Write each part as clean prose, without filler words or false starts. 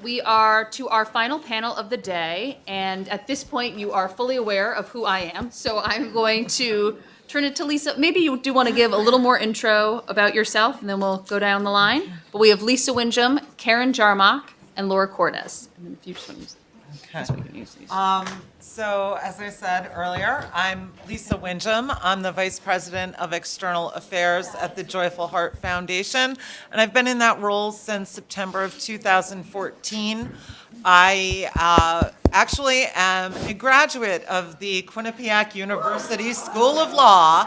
we are to our final panel of the day, and at this point, you are fully aware of who I am, so I'm going to turn it to Lisa. Maybe you do want to give a little more intro about yourself, and then we'll go down the line. But we have Lisa Winjum, Karen Jarmoc, and Laura Cordes. And then if you just want to use Okay. we can use these. So as I said earlier, I'm Lisa Winjum. I'm the Vice President of External Affairs at the Joyful Heart Foundation, and I've been in that role since September of 2014. I actually am a graduate of the Quinnipiac University School of Law.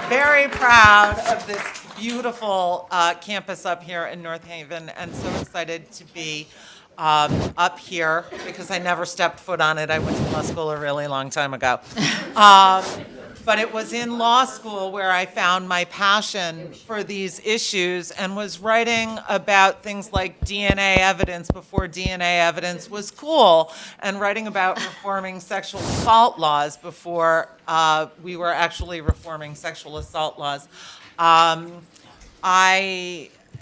Very proud of this beautiful campus up here in North Haven, and so excited to be up here because I never stepped foot on it. I went to law school a really long time ago. But it was in law school where I found my passion for these issues and was writing about things like DNA evidence before DNA evidence was cool, and writing about reforming sexual assault laws before we were actually reforming sexual assault laws.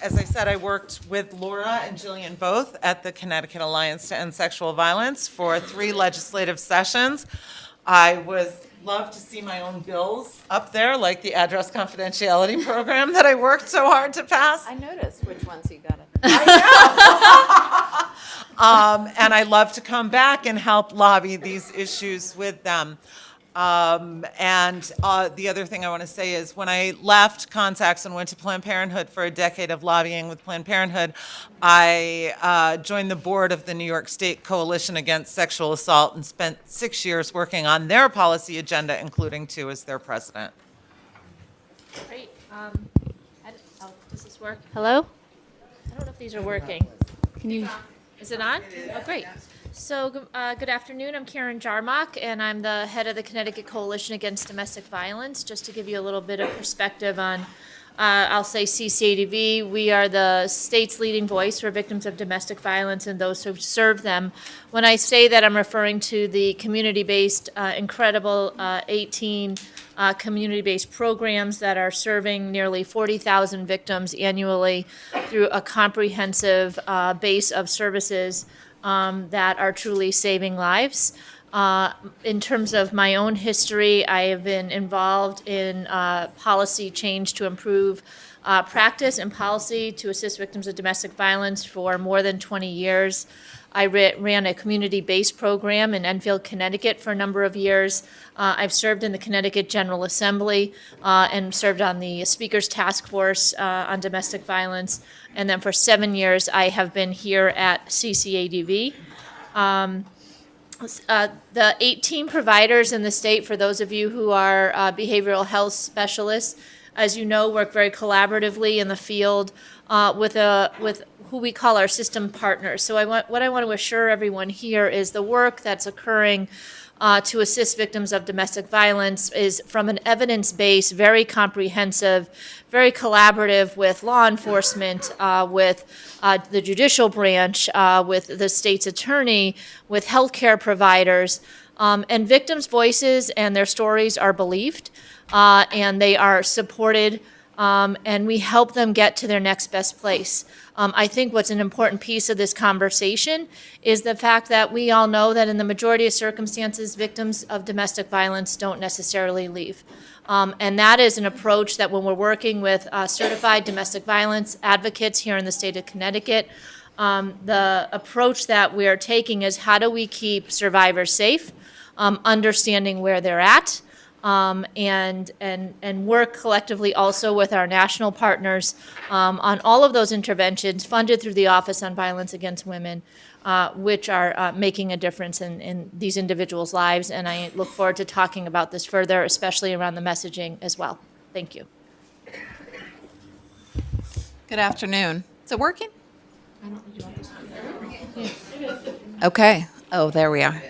As I said, I worked with Laura and Jillian both at the Connecticut Alliance to End Sexual Violence for 3 legislative sessions. I love to see my own bills up there, like the address confidentiality program that I worked so hard to pass. I noticed which ones you got it. And I love to come back and help lobby these issues with them. The other thing I want to say is when I left Contacts and went to Planned Parenthood for a decade of lobbying with Planned Parenthood, I joined the board of the New York State Coalition Against Sexual Assault and spent 6 years working on their policy agenda, including 2 as their president. Great. Does this work? Hello? I don't know if these are working. Can you? Is it on? Oh, great. So, good afternoon. I'm Karen Jarmoc, and I'm the head of the Connecticut Coalition Against Domestic Violence. Just to give you a little bit of perspective on, I'll say CCADV, we are the state's leading voice for victims of domestic violence and those who serve them. When I say that, I'm referring to the community-based, incredible 18 community-based programs that are serving nearly 40,000 victims annually through a comprehensive base of services that are truly saving lives. In terms of my own history, I have been involved in policy change to improve practice and policy to assist victims of domestic violence for more than 20 years. I ran a community-based program in Enfield, Connecticut for a number of years. I've served in the Connecticut General Assembly and served on the Speaker's Task Force on Domestic Violence. And then for 7 years, I have been here at CCADV. The 18 providers in the state, for those of you who are behavioral health specialists, as you know, work very collaboratively in the field with who we call our system partners. So what I want to assure everyone here is the work that's occurring to assist victims of domestic violence is from an evidence-based, very comprehensive, very collaborative with law enforcement, with the judicial branch, with the state's attorney, with healthcare providers, and victims' voices and their stories are believed, and they are supported, and we help them get to their next best place. I think what's an important piece of this conversation is the fact that we all know that in the majority of circumstances, victims of domestic violence don't necessarily leave. And that is an approach that when we're working with certified domestic violence advocates here in the state of Connecticut, the approach that we are taking is how do we keep survivors safe, understanding where they're at, and work collectively also with our national partners on all of those interventions funded through the Office on Violence Against Women, which are making a difference in these individuals' lives. And I look forward to talking about this further, especially around the messaging as well. Thank you. Good afternoon. Is it working? Okay. Oh, there we are.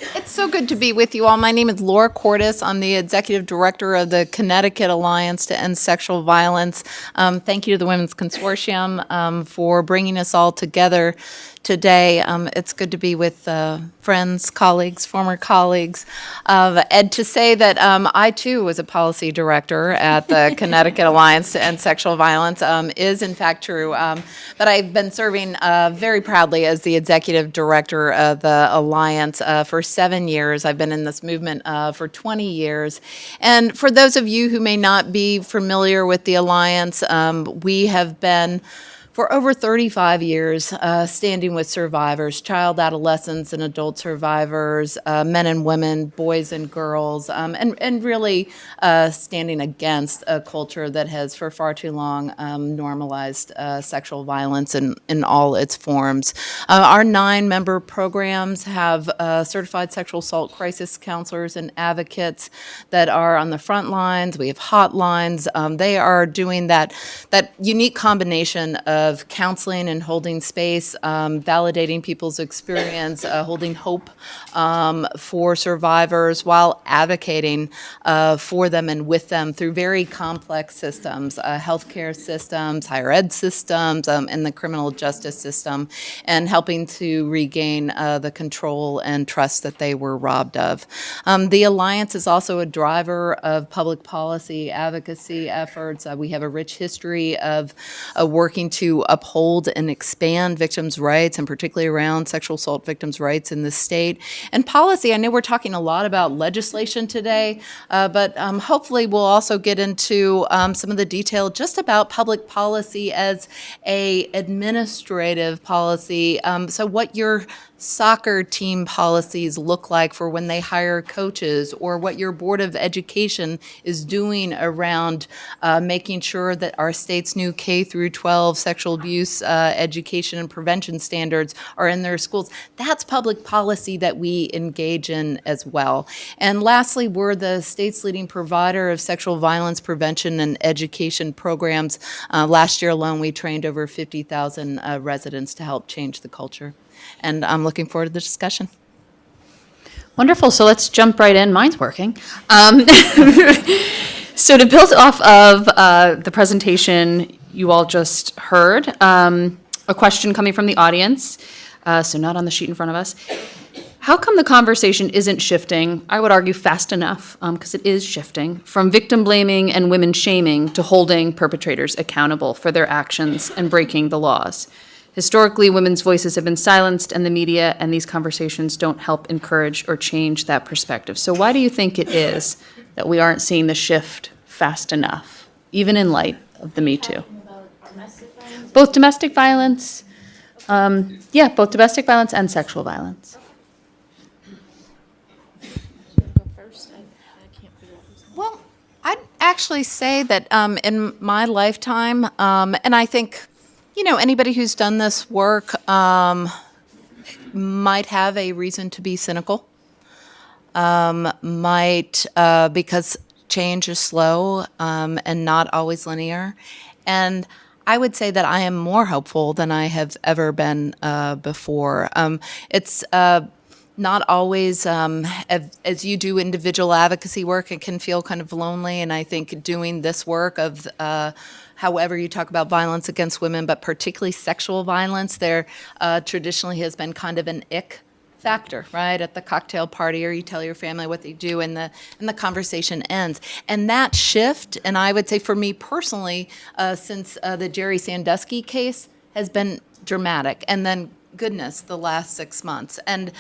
It's so good to be with you all. My name is Laura Cordes. I'm the Executive Director of the Connecticut Alliance to End Sexual Violence. Thank you to the Women's Consortium for bringing us all together today. It's good to be with friends, colleagues, former colleagues. And to say that I, too, was a policy director at the Connecticut Alliance to End Sexual Violence is, in fact, true. But I've been serving very proudly as the Executive Director of the Alliance for 7 years. I've been in this movement for 20 years. And for those of you who may not be familiar with the Alliance, we have been for over 35 years, standing with survivors, child, adolescents, and adult survivors, men and women, boys and girls, and really standing against a culture that has for far too long normalized sexual violence in all its forms. Our 9-member programs have certified sexual assault crisis counselors and advocates that are on the front lines. We have hotlines. They are doing that unique combination of counseling and holding space, validating people's experience, holding hope for survivors while advocating for them and with them through very complex systems, healthcare systems, higher ed systems, and the criminal justice system, and helping to regain the control and trust that they were robbed of. The Alliance is also a driver of public policy advocacy efforts. We have a rich history of working to uphold and expand victims' rights, and particularly around sexual assault victims' rights in the state. And policy, I know we're talking a lot about legislation today, but hopefully we'll also get into some of the detail just about public policy as a administrative policy. So what your soccer team policies look like for when they hire coaches, or what your Board of Education is doing around making sure that our state's new K through 12 sexual abuse education and prevention standards are in their schools. That's public policy that we engage in as well. And lastly, we're the state's leading provider of sexual violence prevention and education programs. Last year alone, we trained over 50,000 residents to help change the culture. And I'm looking forward to the discussion. Wonderful. So let's jump right in. Mine's working. So to build off of the presentation you all just heard, a question coming from the audience, so not on the sheet in front of us. How come the conversation isn't shifting, I would argue fast enough, because it is shifting, from victim blaming and women shaming to holding perpetrators accountable for their actions and breaking the laws? Historically, women's voices have been silenced in the media, and these conversations don't help encourage or change that perspective. So why do you think it is that we aren't seeing the shift fast enough, even in light of the Me Too? Both domestic violence, both domestic violence and sexual violence. Well, I'd actually say that in my lifetime, and I think, anybody who's done this work might have a reason to be cynical, because change is slow and not always linear. And I would say that I am more hopeful than I have ever been before. It's not always, as you do individual advocacy work, it can feel kind of lonely. And I think doing this work of however you talk about violence against women, but particularly sexual violence, there traditionally has been kind of an ick factor, right? At the cocktail party, or you tell your family what they do, and the conversation ends. And that shift, and I would say for me personally, since the Jerry Sandusky case, has been dramatic. And then goodness, the last 6 months. And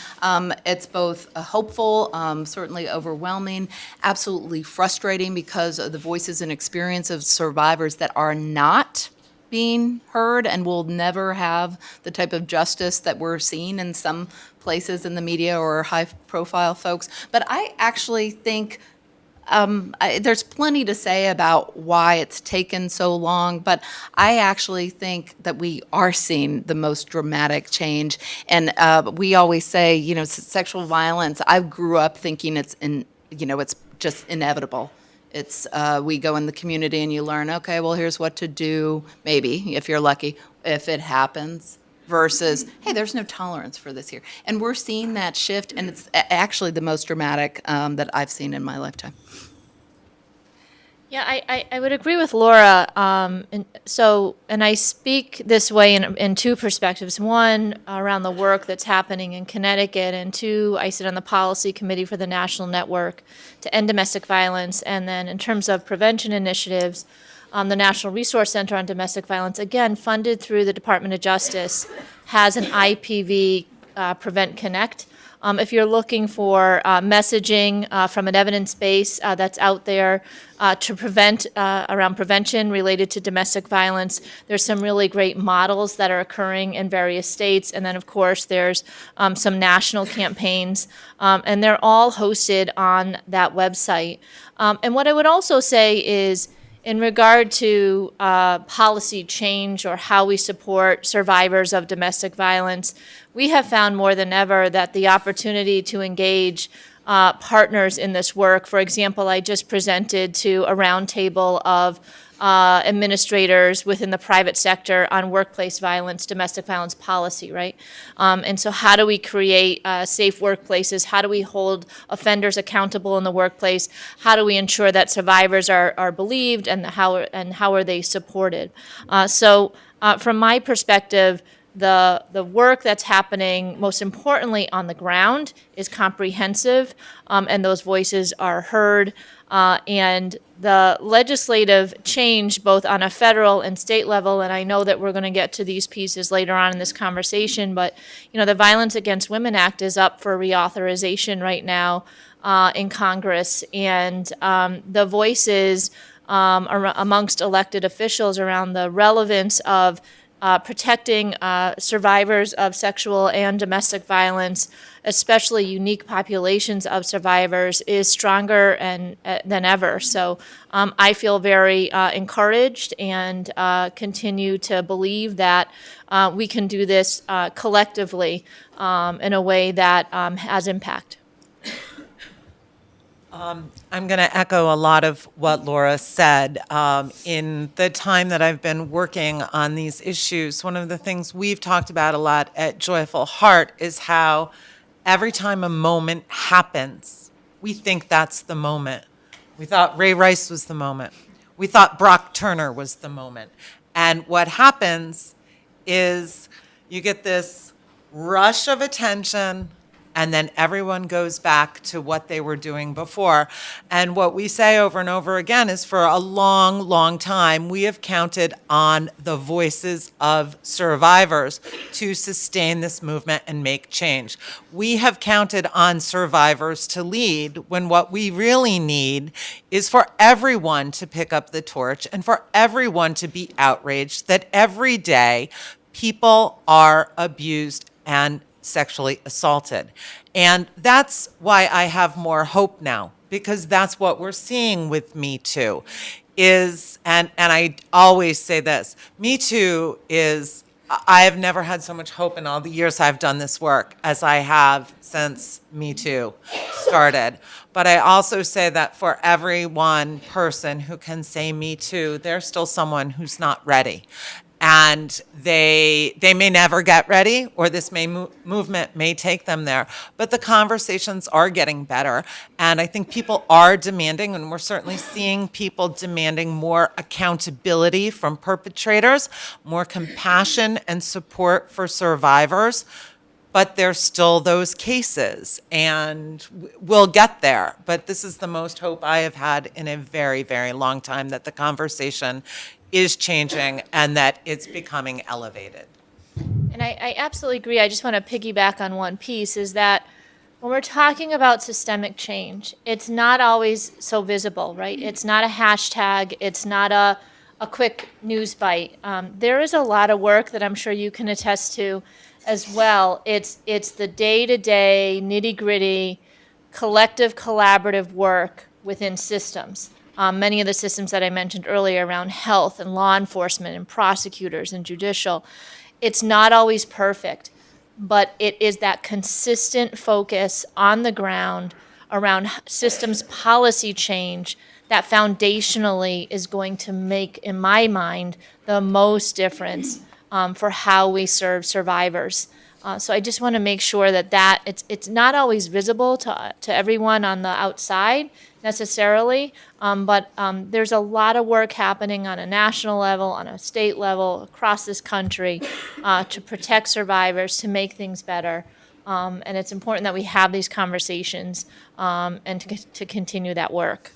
it's both hopeful, certainly overwhelming, absolutely frustrating because of the voices and experience of survivors that are not being heard and will never have the type of justice that we're seeing in some places in the media or high-profile folks. But I actually think there's plenty to say about why it's taken so long, but I actually think that we are seeing the most dramatic change. And we always say, sexual violence, I grew up thinking it's just inevitable. It's we go in the community and you learn, okay, well, here's what to do, maybe, if you're lucky, if it happens, versus, hey, there's no tolerance for this here. And we're seeing that shift, and it's actually the most dramatic that I've seen in my lifetime. Yeah, I would agree with Laura. And I speak this way in two perspectives. One, around the work that's happening in Connecticut, and two, I sit on the policy committee for the National Network to End Domestic Violence. And then in terms of prevention initiatives, the National Resource Center on Domestic Violence, again, funded through the Department of Justice, has an IPV Prevent Connect. If you're looking for messaging from an evidence base that's out there to prevent, around prevention related to domestic violence, there's some really great models that are occurring in various states. And then, of course, there's some national campaigns, and they're all hosted on that website. And what I would also say is, in regard to policy change or how we support survivors of domestic violence, we have found more than ever that the opportunity to engage partners in this work, for example, I just presented to a roundtable of administrators within the private sector on workplace violence, domestic violence policy, right? And so how do we create safe workplaces? How do we hold offenders accountable in the workplace? How do we ensure that survivors are believed, and how are they supported? So from my perspective, the work that's happening, most importantly on the ground, is comprehensive, and those voices are heard. And the legislative change, both on a federal and state level, and I know that we're going to get to these pieces later on in this conversation, but the Violence Against Women Act is up for reauthorization right now in Congress, and the voices amongst elected officials around the relevance of protecting survivors of sexual and domestic violence, especially unique populations of survivors, is stronger than ever. So I feel very encouraged and continue to believe that we can do this collectively in a way that has impact. I'm going to echo a lot of what Laura said. In the time that I've been working on these issues, one of the things we've talked about a lot at Joyful Heart is how every time a moment happens, we think that's the moment. We thought Ray Rice was the moment. We thought Brock Turner was the moment. And what happens is you get this rush of attention, and then everyone goes back to what they were doing before. And what we say over and over again is, for a long, long time, we have counted on the voices of survivors to sustain this movement and make change. We have counted on survivors to lead, when what we really need is for everyone to pick up the torch and for everyone to be outraged that every day people are abused and sexually assaulted. And that's why I have more hope now, because that's what we're seeing with Me Too is, and I always say this, Me Too is, I have never had so much hope in all the years I've done this work as I have since Me Too started. But I also say that for every one person who can say Me Too, there's still someone who's not ready. And they may never get ready, or this movement may take them there. But the conversations are getting better. And I think people are demanding, and we're certainly seeing people demanding, more accountability from perpetrators, more compassion and support for survivors. But there's still those cases, and we'll get there. But this is the most hope I have had in a very, very long time, that the conversation is changing and that it's becoming elevated. And I absolutely agree. I just want to piggyback on one piece, is that when we're talking about systemic change, it's not always so visible, right? It's not a hashtag. It's not a quick news bite. There is a lot of work that I'm sure you can attest to as well. It's the day-to-day, nitty-gritty, collective, collaborative work within systems. Many of the systems that I mentioned earlier around health and law enforcement and prosecutors and judicial, it's not always perfect, but it is that consistent focus on the ground around systems policy change that foundationally is going to make, in my mind, the most difference for how we serve survivors. So I just want to make sure that it's not always visible to everyone on the outside necessarily, but there's a lot of work happening on a national level, on a state level, across this country to protect survivors, to make things better. And it's important that we have these conversations and to continue that work.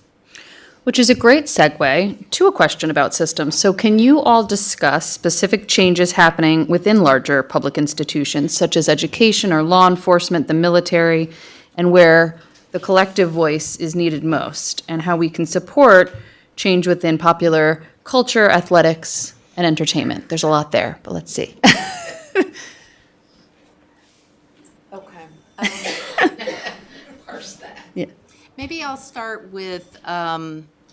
Which is a great segue to a question about systems. So can you all discuss specific changes happening within larger public institutions, such as education or law enforcement, the military, and where the collective voice is needed most, and how we can support change within popular culture, athletics, and entertainment? There's a lot there, but let's see. Okay. Parse that. Yeah. Maybe I'll start with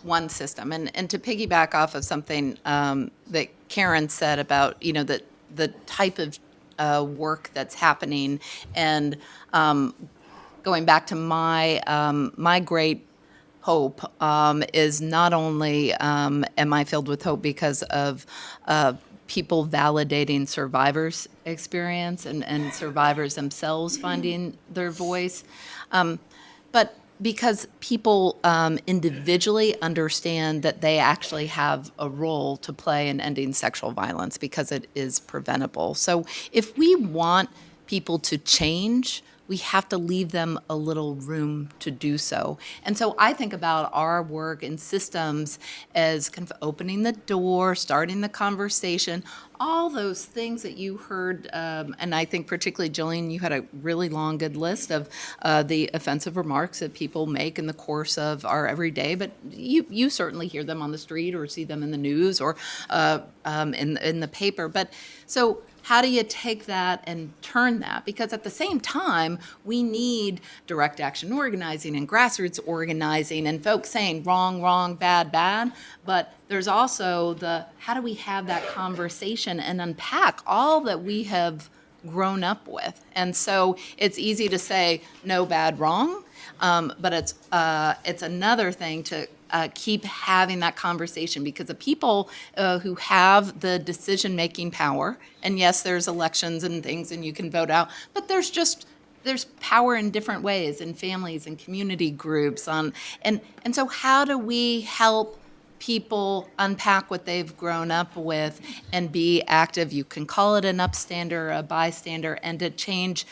one system, and to piggyback off of something that Karen said about, the type of work that's happening, and going back to my great hope is not only am I filled with hope because of people validating survivors' experience and survivors themselves finding their voice, but because people individually understand that they actually have a role to play in ending sexual violence because it is preventable. So if we want people to change, we have to leave them a little room to do so. And so I think about our work in systems as kind of opening the door, starting the conversation, all those things that you heard, and I think particularly, Jillian, you had a really long, good list of the offensive remarks that people make in the course of our everyday, but you certainly hear them on the street or see them in the news or in the paper. But so how do you take that and turn that? Because at the same time, we need direct action organizing and grassroots organizing and folks saying wrong, wrong, bad, bad. But there's also the how do we have that conversation and unpack all that we have grown up with? And so it's easy to say no, bad, wrong, but it's another thing to keep having that conversation, because the people who have the decision-making power, and yes, there's elections and things and you can vote out, but there's power in different ways in families and community groups. And so how do we help people unpack what they've grown up with and be active? You can call it an upstander, a bystander, and to change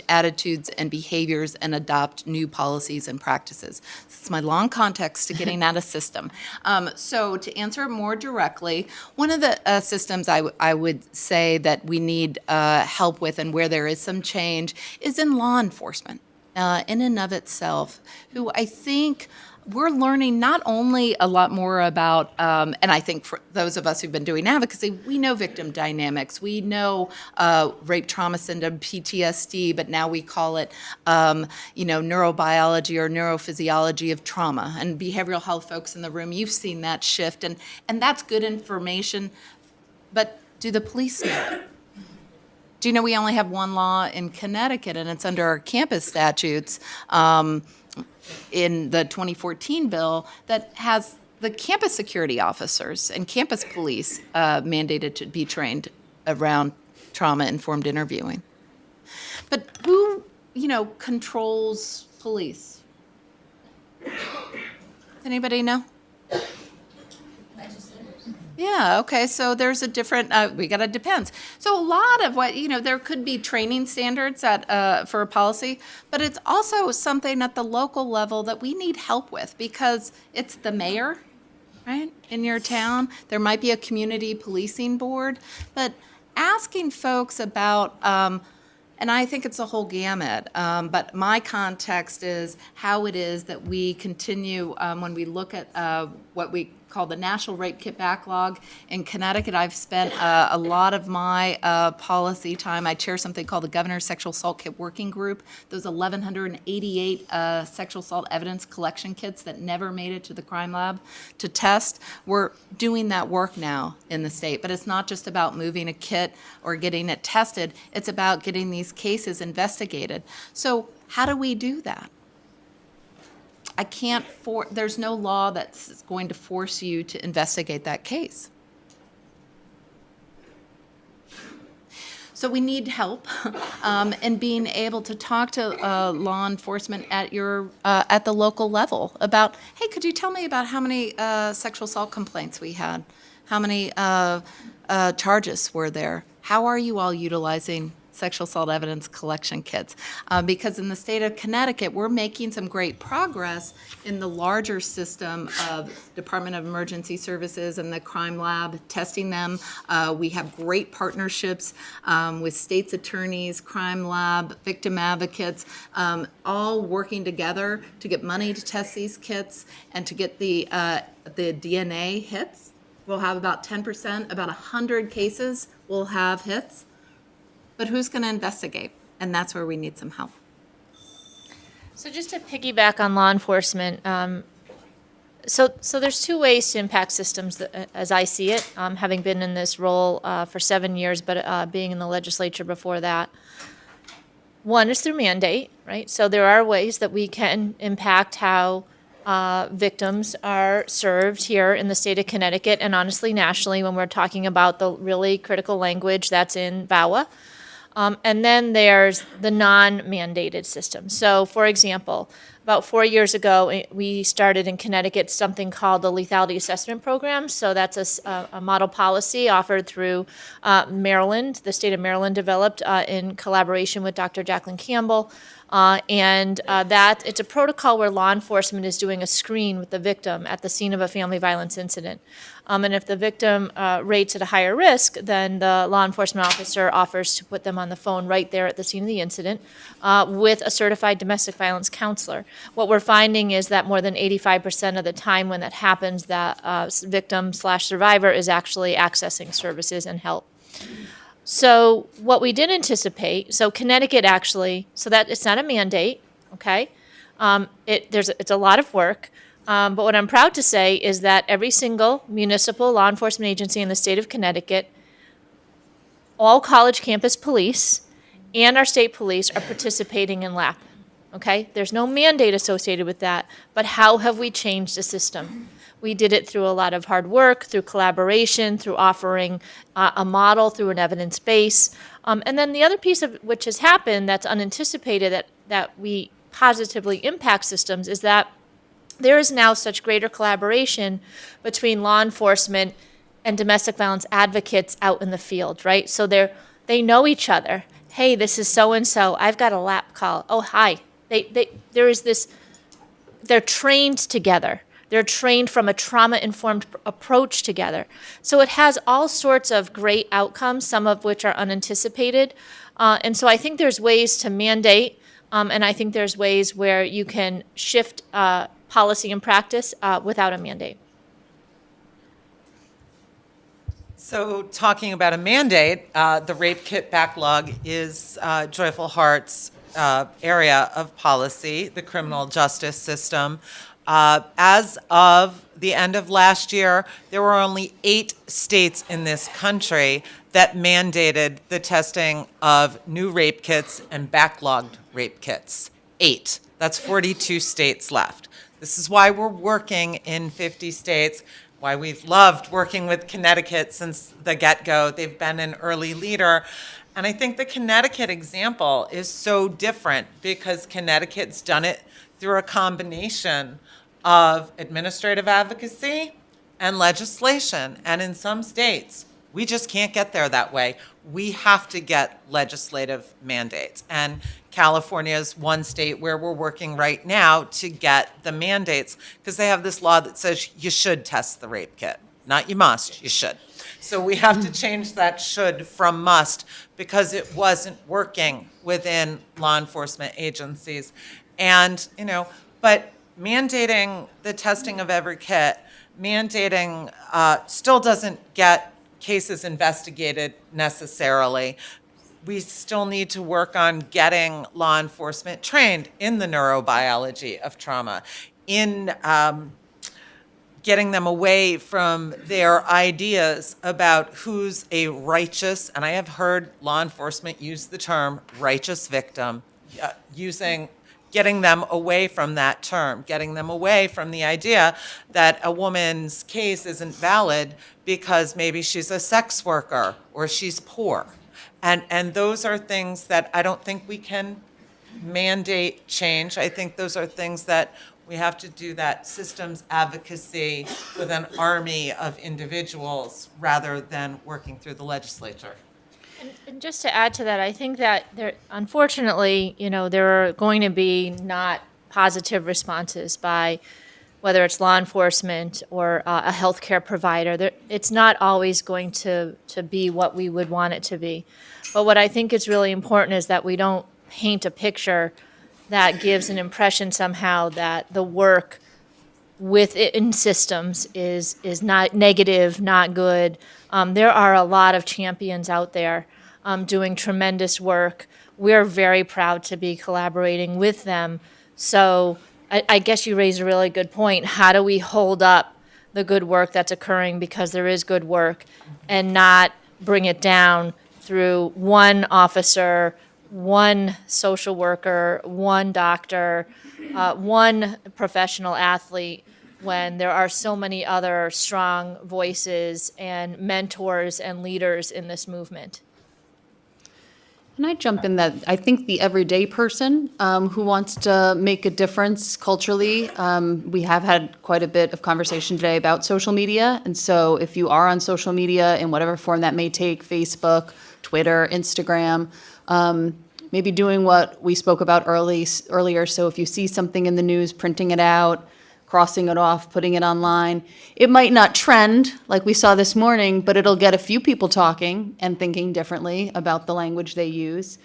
attitudes and behaviors and adopt new policies and practices. It's my long context to getting at a system. So to answer more directly, one of the systems I would say that we need help with and where there is some change is in law enforcement in and of itself, who I think we're learning not only a lot more about, and I think for those of us who've been doing advocacy, we know victim dynamics, we know rape trauma syndrome, PTSD, but now we call it, neurobiology or neurophysiology of trauma. And behavioral health folks in the room, you've seen that shift, and that's good information. But do the police know it? Do you know we only have one law in Connecticut, and it's under our campus statutes, in the 2014 bill, that has the campus security officers and campus police mandated to be trained around trauma-informed interviewing. But who, controls police? Does anybody know? Yeah, okay, so there's a different, it depends. So a lot of what, there could be training standards for a policy, but it's also something at the local level that we need help with, because it's the mayor, right, in your town. There might be a community policing board, but asking folks about, and I think it's a whole gamut, but my context is how it is that we continue, when we look at what we call the National Rape Kit Backlog in Connecticut. I've spent a lot of my policy time. I chair something called the Governor's Sexual Assault Kit Working Group. Those 1,188 sexual assault evidence collection kits that never made it to the crime lab to test. We're doing that work now in the state, but it's not just about moving a kit or getting it tested. It's about getting these cases investigated. So how do we do that? There's no law that's going to force you to investigate that case. So we need help in being able to talk to law enforcement at the local level about, hey, could you tell me about how many sexual assault complaints we had? How many charges were there? How are you all utilizing sexual assault evidence collection kits? Because in the state of Connecticut, we're making some great progress in the larger system of Department of Emergency Services and the crime lab, testing them. We have great partnerships with state's attorneys, crime lab, victim advocates, all working together to get money to test these kits and to get the DNA hits. We'll have about 10%, about 100 cases will have hits. But who's going to investigate? And that's where we need some help. So just to piggyback on law enforcement, so there's two ways to impact systems as I see it, having been in this role for 7 years, but being in the legislature before that. One is through mandate, right? So there are ways that we can impact how victims are served here in the state of Connecticut and honestly nationally when we're talking about the really critical language that's in VAWA. And then there's the non-mandated system. So, for example, about 4 years ago, we started in Connecticut something called the Lethality Assessment Program. So that's a model policy offered through Maryland. The state of Maryland developed in collaboration with Dr. Jacqueline Campbell. That it's a protocol where law enforcement is doing a screen with the victim at the scene of a family violence incident. And if the victim rates at a higher risk, then the law enforcement officer offers to put them on the phone right there at the scene of the incident with a certified domestic violence counselor. What we're finding is that more than 85% of the time when that happens, that victim/survivor is actually accessing services and help. So what we did anticipate, so Connecticut actually, so that it's not a mandate, okay? It's a lot of work, but what I'm proud to say is that every single municipal law enforcement agency in the state of Connecticut, all college campus police, and our state police are participating in LAP, okay? There's no mandate associated with that, but how have we changed the system? We did it through a lot of hard work, through collaboration, through offering a model, through an evidence base. And then the other piece of which has happened that's unanticipated that we positively impact systems is that there is now such greater collaboration between law enforcement and domestic violence advocates out in the field, right? So they know each other. Hey, this is so-and-so. I've got a LAP call. Oh, hi. There is this, they're trained together. They're trained from a trauma-informed approach together. So it has all sorts of great outcomes, some of which are unanticipated. And so I think there's ways to mandate, and I think there's ways where you can shift policy and practice without a mandate. So talking about a mandate, the rape kit backlog is Joyful Heart's area of policy, the criminal justice system. As of the end of last year, there were only 8 states in this country that mandated the testing of new rape kits and backlogged rape kits. 8. That's 42 states left. This is why we're working in 50 states, why we've loved working with Connecticut since the get-go. They've been an early leader. And I think the Connecticut example is so different because Connecticut's done it through a combination of administrative advocacy and legislation. And in some states, we just can't get there that way. We have to get legislative mandates. And California is one state where we're working right now to get the mandates because they have this law that says you should test the rape kit. Not you must, you should. So we have to change that should from must because it wasn't working within law enforcement agencies. And, but mandating the testing of every kit, mandating still doesn't get cases investigated necessarily. We still need to work on getting law enforcement trained in the neurobiology of trauma, in getting them away from their ideas about who's a righteous, and I have heard law enforcement use the term righteous victim, getting them away from that term, getting them away from the idea that a woman's case isn't valid because maybe she's a sex worker or she's poor. And those are things that I don't think we can mandate change. I think those are things that we have to do that systems advocacy with an army of individuals rather than working through the legislature. And just to add to that, I think that there, unfortunately, there are going to be not positive responses by whether it's law enforcement or a healthcare provider. It's not always going to be what we would want it to be. But what I think is really important is that we don't paint a picture that gives an impression somehow that the work within systems is not negative, not good. There are a lot of champions out there doing tremendous work. We're very proud to be collaborating with them. So I guess you raise a really good point. How do we hold up the good work that's occurring because there is good work and not bring it down through one officer, one social worker, one doctor, one professional athlete, when there are so many other strong voices and mentors and leaders in this movement? Can I jump in that I think the everyday person who wants to make a difference culturally, we have had quite a bit of conversation today about social media. And so if you are on social media in whatever form that may take, Facebook, Twitter, Instagram, maybe doing what we spoke about earlier. So if you see something in the news, printing it out, crossing it off, putting it online. It might not trend like we saw this morning, but it'll get a few people talking and thinking differently about the language they use.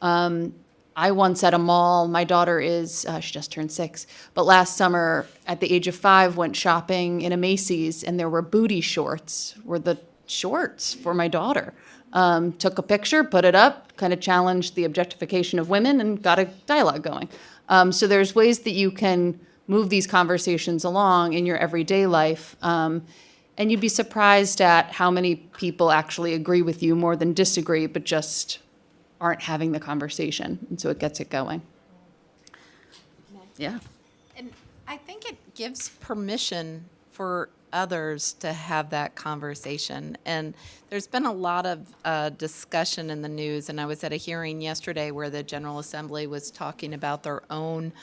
I once at a mall, my daughter she just turned 6, but last summer at the age of 5 went shopping in a Macy's and there were booty shorts, were the shorts for my daughter. Took a picture, put it up, kind of challenged the objectification of women and got a dialogue going. So there's ways that you can move these conversations along in your everyday life. And you'd be surprised at how many people actually agree with you more than disagree, but just aren't having the conversation. And so it gets it going. Yeah. And I think it gives permission for others to have that conversation. And there's been a lot of discussion in the news, and I was at a hearing yesterday where the General Assembly was talking about their own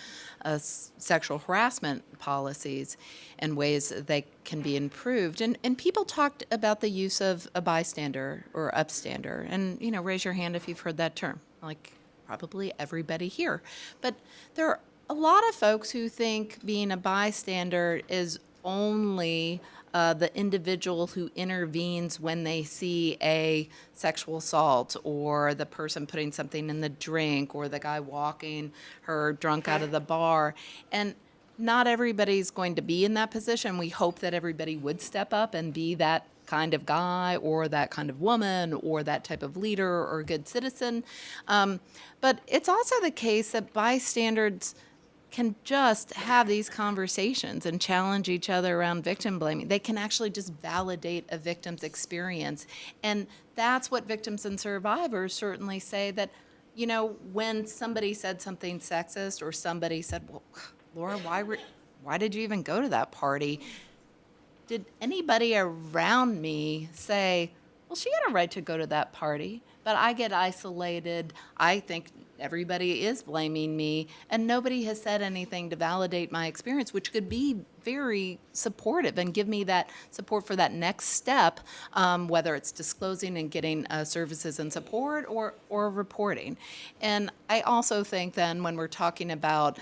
sexual harassment policies and ways that they can be improved. And people talked about the use of a bystander or upstander. And, raise your hand if you've heard that term, like probably everybody here. But there are a lot of folks who think being a bystander is only the individual who intervenes when they see a sexual assault or the person putting something in the drink or the guy walking her drunk out of the bar. And not everybody's going to be in that position. We hope that everybody would step up and be that kind of guy or that kind of woman or that type of leader or good citizen. But it's also the case that bystanders can just have these conversations and challenge each other around victim blaming. They can actually just validate a victim's experience. And that's what victims and survivors certainly say, that, when somebody said something sexist or somebody said, well, Laura, why did you even go to that party? Did anybody around me say, well, she had a right to go to that party, but I get isolated. I think everybody is blaming me, and nobody has said anything to validate my experience, which could be very supportive and give me that support for that next step, whether it's disclosing and getting services and support or reporting. And I also think then when we're talking about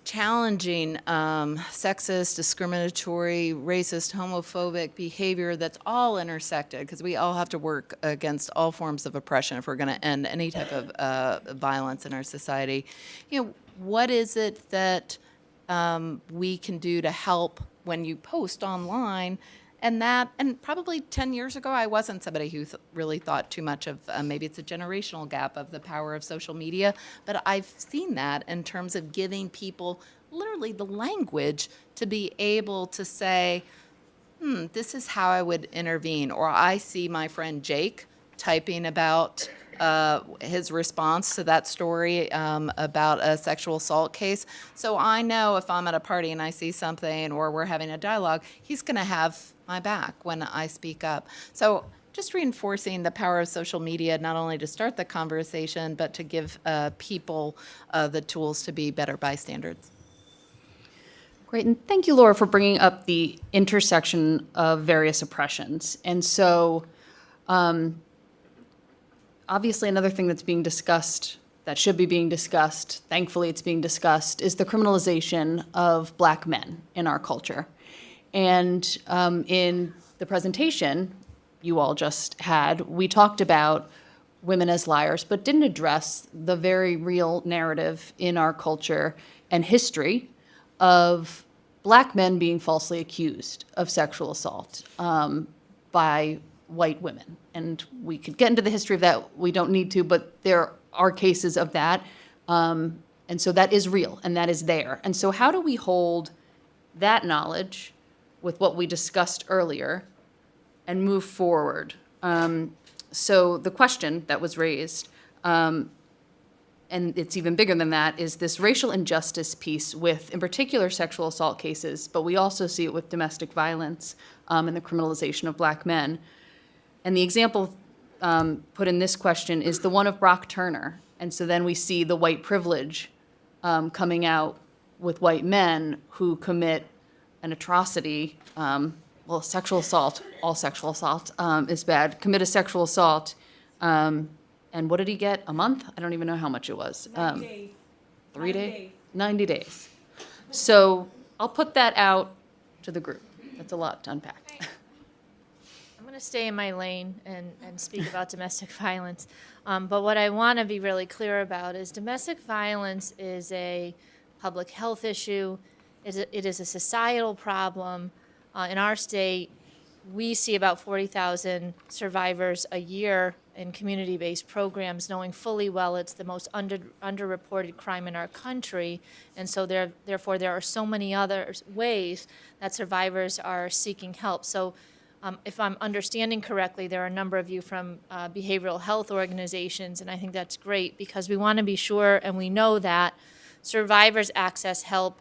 challenging sexist, discriminatory, racist, homophobic behavior that's all intersected, because we all have to work against all forms of oppression if we're going to end any type of violence in our society. What is it that we can do to help when you post online? And probably 10 years ago, I wasn't somebody who really thought too much of, maybe it's a generational gap of the power of social media, but I've seen that in terms of giving people literally the language to be able to say, this is how I would intervene. Or I see my friend Jake typing about his response to that story about a sexual assault case. So I know if I'm at a party and I see something or we're having a dialogue, he's going to have my back when I speak up. So just reinforcing the power of social media, not only to start the conversation, but to give people the tools to be better bystanders. Great, and thank you, Laura, for bringing up the intersection of various oppressions. And so, obviously, another thing that's being discussed, that should be being discussed, thankfully it's being discussed, is the criminalization of Black men in our culture. And in the presentation you all just had, we talked about women as liars, but didn't address the very real narrative in our culture and history of Black men being falsely accused of sexual assault by white women. And we could get into the history of that. We don't need to, but there are cases of that. And so that is real and that is there. And so how do we hold that knowledge with what we discussed earlier and move forward? So the question that was raised, and it's even bigger than that, is this racial injustice piece with, in particular, sexual assault cases, but we also see it with domestic violence and the criminalization of Black men. And the example put in this question is the one of Brock Turner. And so then we see the white privilege coming out with white men who commit an atrocity, well, sexual assault, all sexual assault is bad, commit a sexual assault. And what did he get? A month? I don't even know how much it was. 90 days. 3 days? 90 days. 90 days. So I'll put that out to the group. That's a lot to unpack. I'm going to stay in my lane and speak about domestic violence. But what I want to be really clear about is domestic violence is a public health issue. It is a societal problem. In our state, we see about 40,000 survivors a year in community-based programs, knowing fully well it's the most underreported crime in our country. And so therefore, there are so many other ways that survivors are seeking help. So if I'm understanding correctly, there are a number of you from behavioral health organizations, and I think that's great because we want to be sure and we know that survivors access help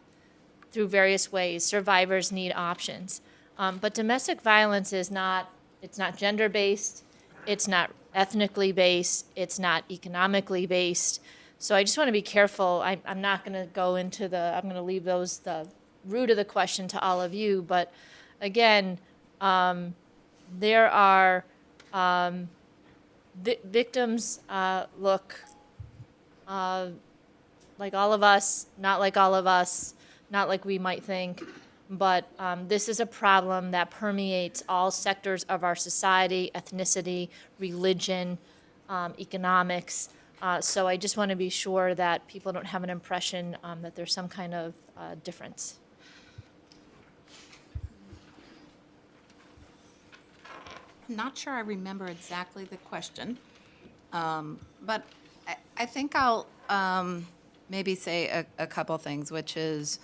through various ways. Survivors need options. But domestic violence is not, it's not gender-based, it's not ethnically based, it's not economically based. So I just want to be careful. I'm not going to go into I'm going to leave the root of the question to all of you. But again, there are victims look like all of us, not like all of us, not like we might think. But this is a problem that permeates all sectors of our society: ethnicity, religion, economics. So I just want to be sure that people don't have an impression that there's some kind of difference. I'm not sure I remember exactly the question, but I think I'll maybe say a couple things, which is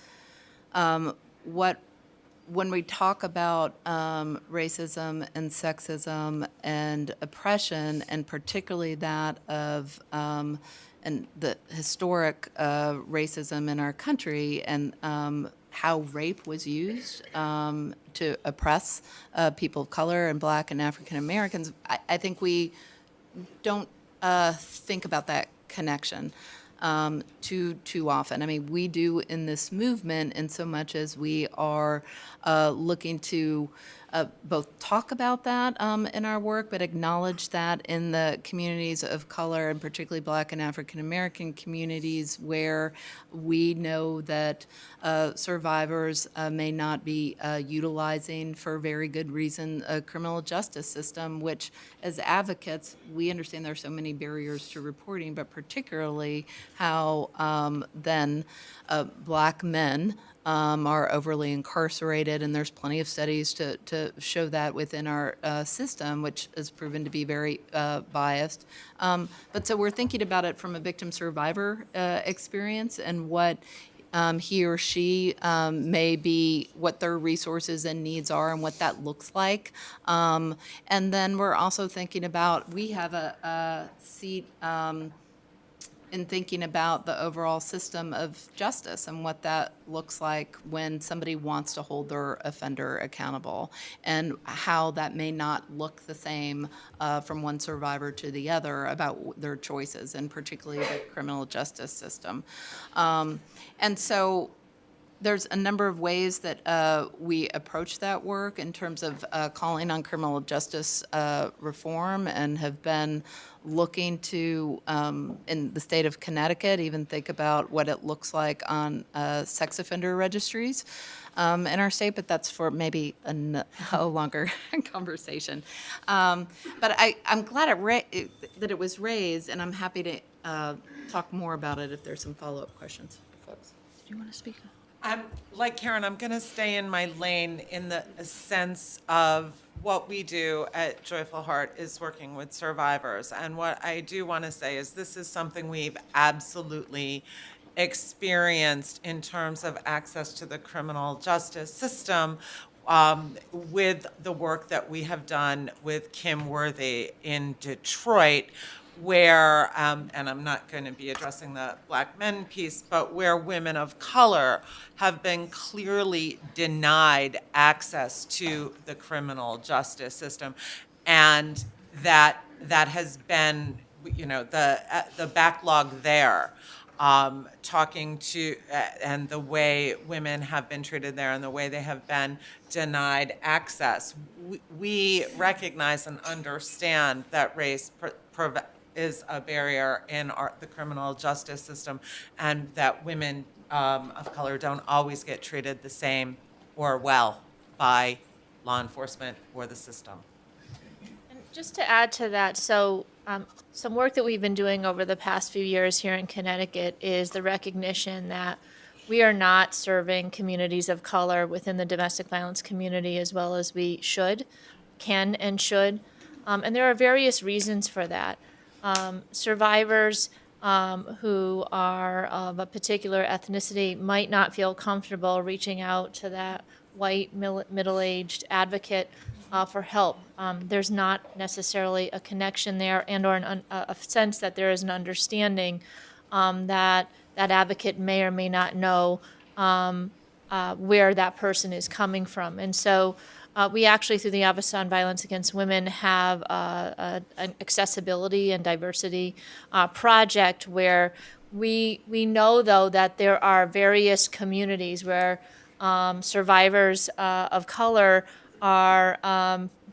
when we talk about racism and sexism and oppression, and particularly that of and the historic racism in our country and how rape was used to oppress people of color and Black and African Americans, I think we don't think about that connection too often. I mean, we do in this movement in so much as we are looking to both talk about that in our work, but acknowledge that in the communities of color, and particularly Black and African American communities, where we know that survivors may not be utilizing, for very good reason, a criminal justice system, which as advocates, we understand there are so many barriers to reporting, but particularly how then Black men are overly incarcerated, and there's plenty of studies to show that within our system, which has proven to be very biased. But so we're thinking about it from a victim-survivor experience and what he or she may be, what their resources and needs are and what that looks like. And then we're also thinking about, we have a seat in thinking about the overall system of justice and what that looks like when somebody wants to hold their offender accountable, and how that may not look the same from one survivor to the other about their choices, and particularly the criminal justice system. And so there's a number of ways that we approach that work in terms of calling on criminal justice reform, and have been looking to, in the state of Connecticut, even think about what it looks like on sex offender registries in our state, but that's for maybe a longer conversation. But I'm glad that it was raised, and I'm happy to talk more about it if there's some follow-up questions, folks. Did you want to speak? I'm like Karen, I'm going to stay in my lane in the sense of what we do at Joyful Heart is working with survivors. And what I do want to say is this is something we've absolutely experienced in terms of access to the criminal justice system with the work that we have done with Kim Worthy in Detroit, where, and I'm not going to be addressing the Black men piece, but where women of color have been clearly denied access to the criminal justice system. And that has been, the backlog there. Talking to, and the way women have been treated there and the way they have been denied access. We recognize and understand that race is a barrier in the criminal justice system, and that women of color don't always get treated the same or well by law enforcement or the system. And just to add to that, so some work that we've been doing over the past few years here in Connecticut is the recognition that we are not serving communities of color within the domestic violence community as well as we can and should. And there are various reasons for that. Survivors who are of a particular ethnicity might not feel comfortable reaching out to that white middle-aged advocate for help. There's not necessarily a connection there, and or a sense that there is an understanding that that advocate may or may not know where that person is coming from. And so we actually, through the Office on Violence Against Women, have an accessibility and diversity project where we know, though, that there are various communities where survivors of color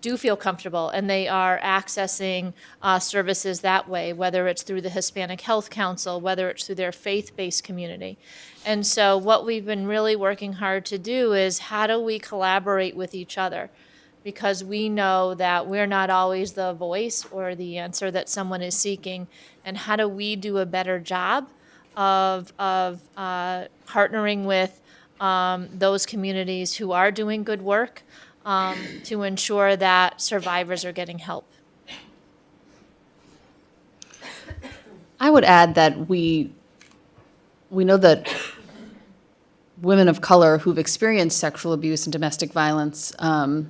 do feel comfortable, and they are accessing services that way, whether it's through the Hispanic Health Council, whether it's through their faith-based community. And so what we've been really working hard to do is how do we collaborate with each other? Because we know that we're not always the voice or the answer that someone is seeking, and how do we do a better job of partnering with those communities who are doing good work to ensure that survivors are getting help. I would add that we know that women of color who've experienced sexual abuse and domestic violence are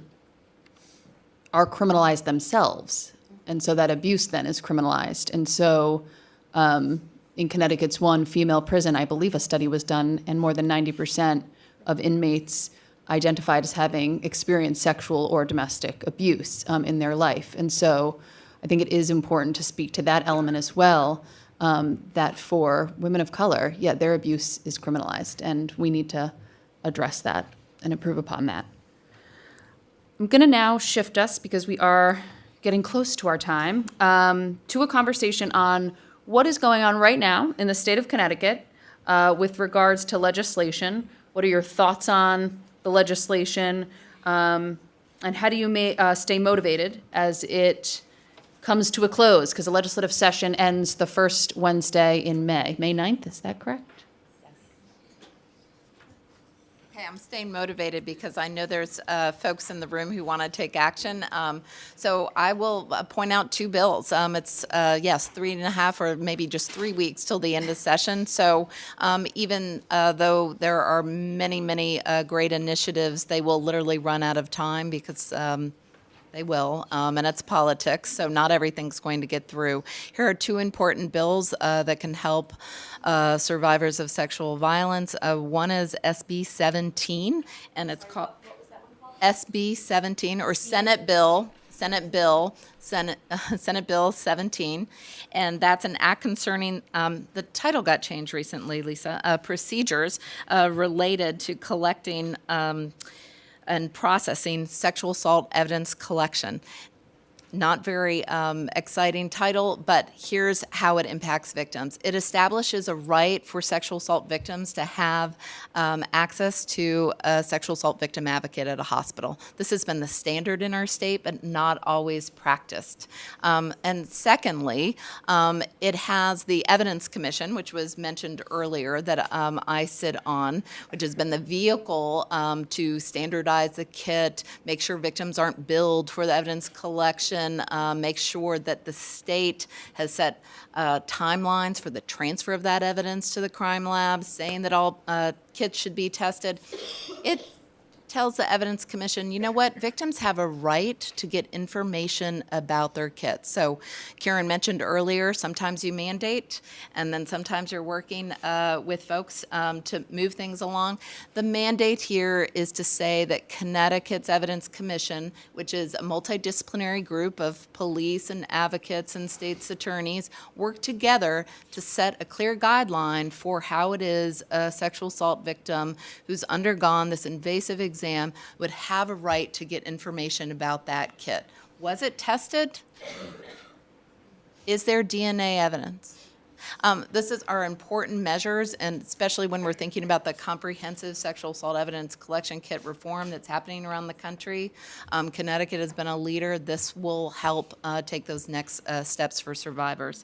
criminalized themselves. And so that abuse then is criminalized. And so in Connecticut's one female prison, I believe a study was done, and more than 90% of inmates identified as having experienced sexual or domestic abuse in their life. And so I think it is important to speak to that element as well, that for women of color, their abuse is criminalized, and we need to address that and improve upon that. I'm going to now shift us, because we are getting close to our time, to a conversation on what is going on right now in the state of Connecticut with regards to legislation. What are your thoughts on the legislation, and how do you stay motivated as it comes to a close? Because the legislative session ends the first Wednesday in May. May 9th, is that correct? Okay, I'm staying motivated because I know there's folks in the room who want to take action. So I will point out two bills. It's, 3.5 or maybe just 3 weeks till the end of session. So even though there are many, many great initiatives, they will literally run out of time because They will, and it's politics, so not everything's going to get through. Here are two important bills that can help survivors of sexual violence. One is SB 17, and it's called SB 17, or Senate Bill 17, and that's an act concerning, the title got changed recently, Lisa, procedures related to collecting and processing sexual assault evidence collection. Not very exciting title, but here's how it impacts victims. It establishes a right for sexual assault victims to have access to a sexual assault victim advocate at a hospital. This has been the standard in our state, but not always practiced. And secondly, it has the Evidence Commission, which was mentioned earlier, that I sit on, which has been the vehicle to standardize the kit, make sure victims aren't billed for the evidence collection, make sure that the state has set timelines for the transfer of that evidence to the crime lab, saying that all kits should be tested. It tells the Evidence Commission, you know what, victims have a right to get information about their kits. So Karen mentioned earlier, sometimes you mandate, and then sometimes you're working with folks to move things along. The mandate here is to say that Connecticut's Evidence Commission, which is a multidisciplinary group of police and advocates and state's attorneys, work together to set a clear guideline for how it is a sexual assault victim who's undergone this invasive exam would have a right to get information about that kit. Was it tested? Is there DNA evidence? This is our important measures, and especially when we're thinking about the comprehensive sexual assault evidence collection kit reform that's happening around the country. Connecticut has been a leader. This will help take those next steps for survivors.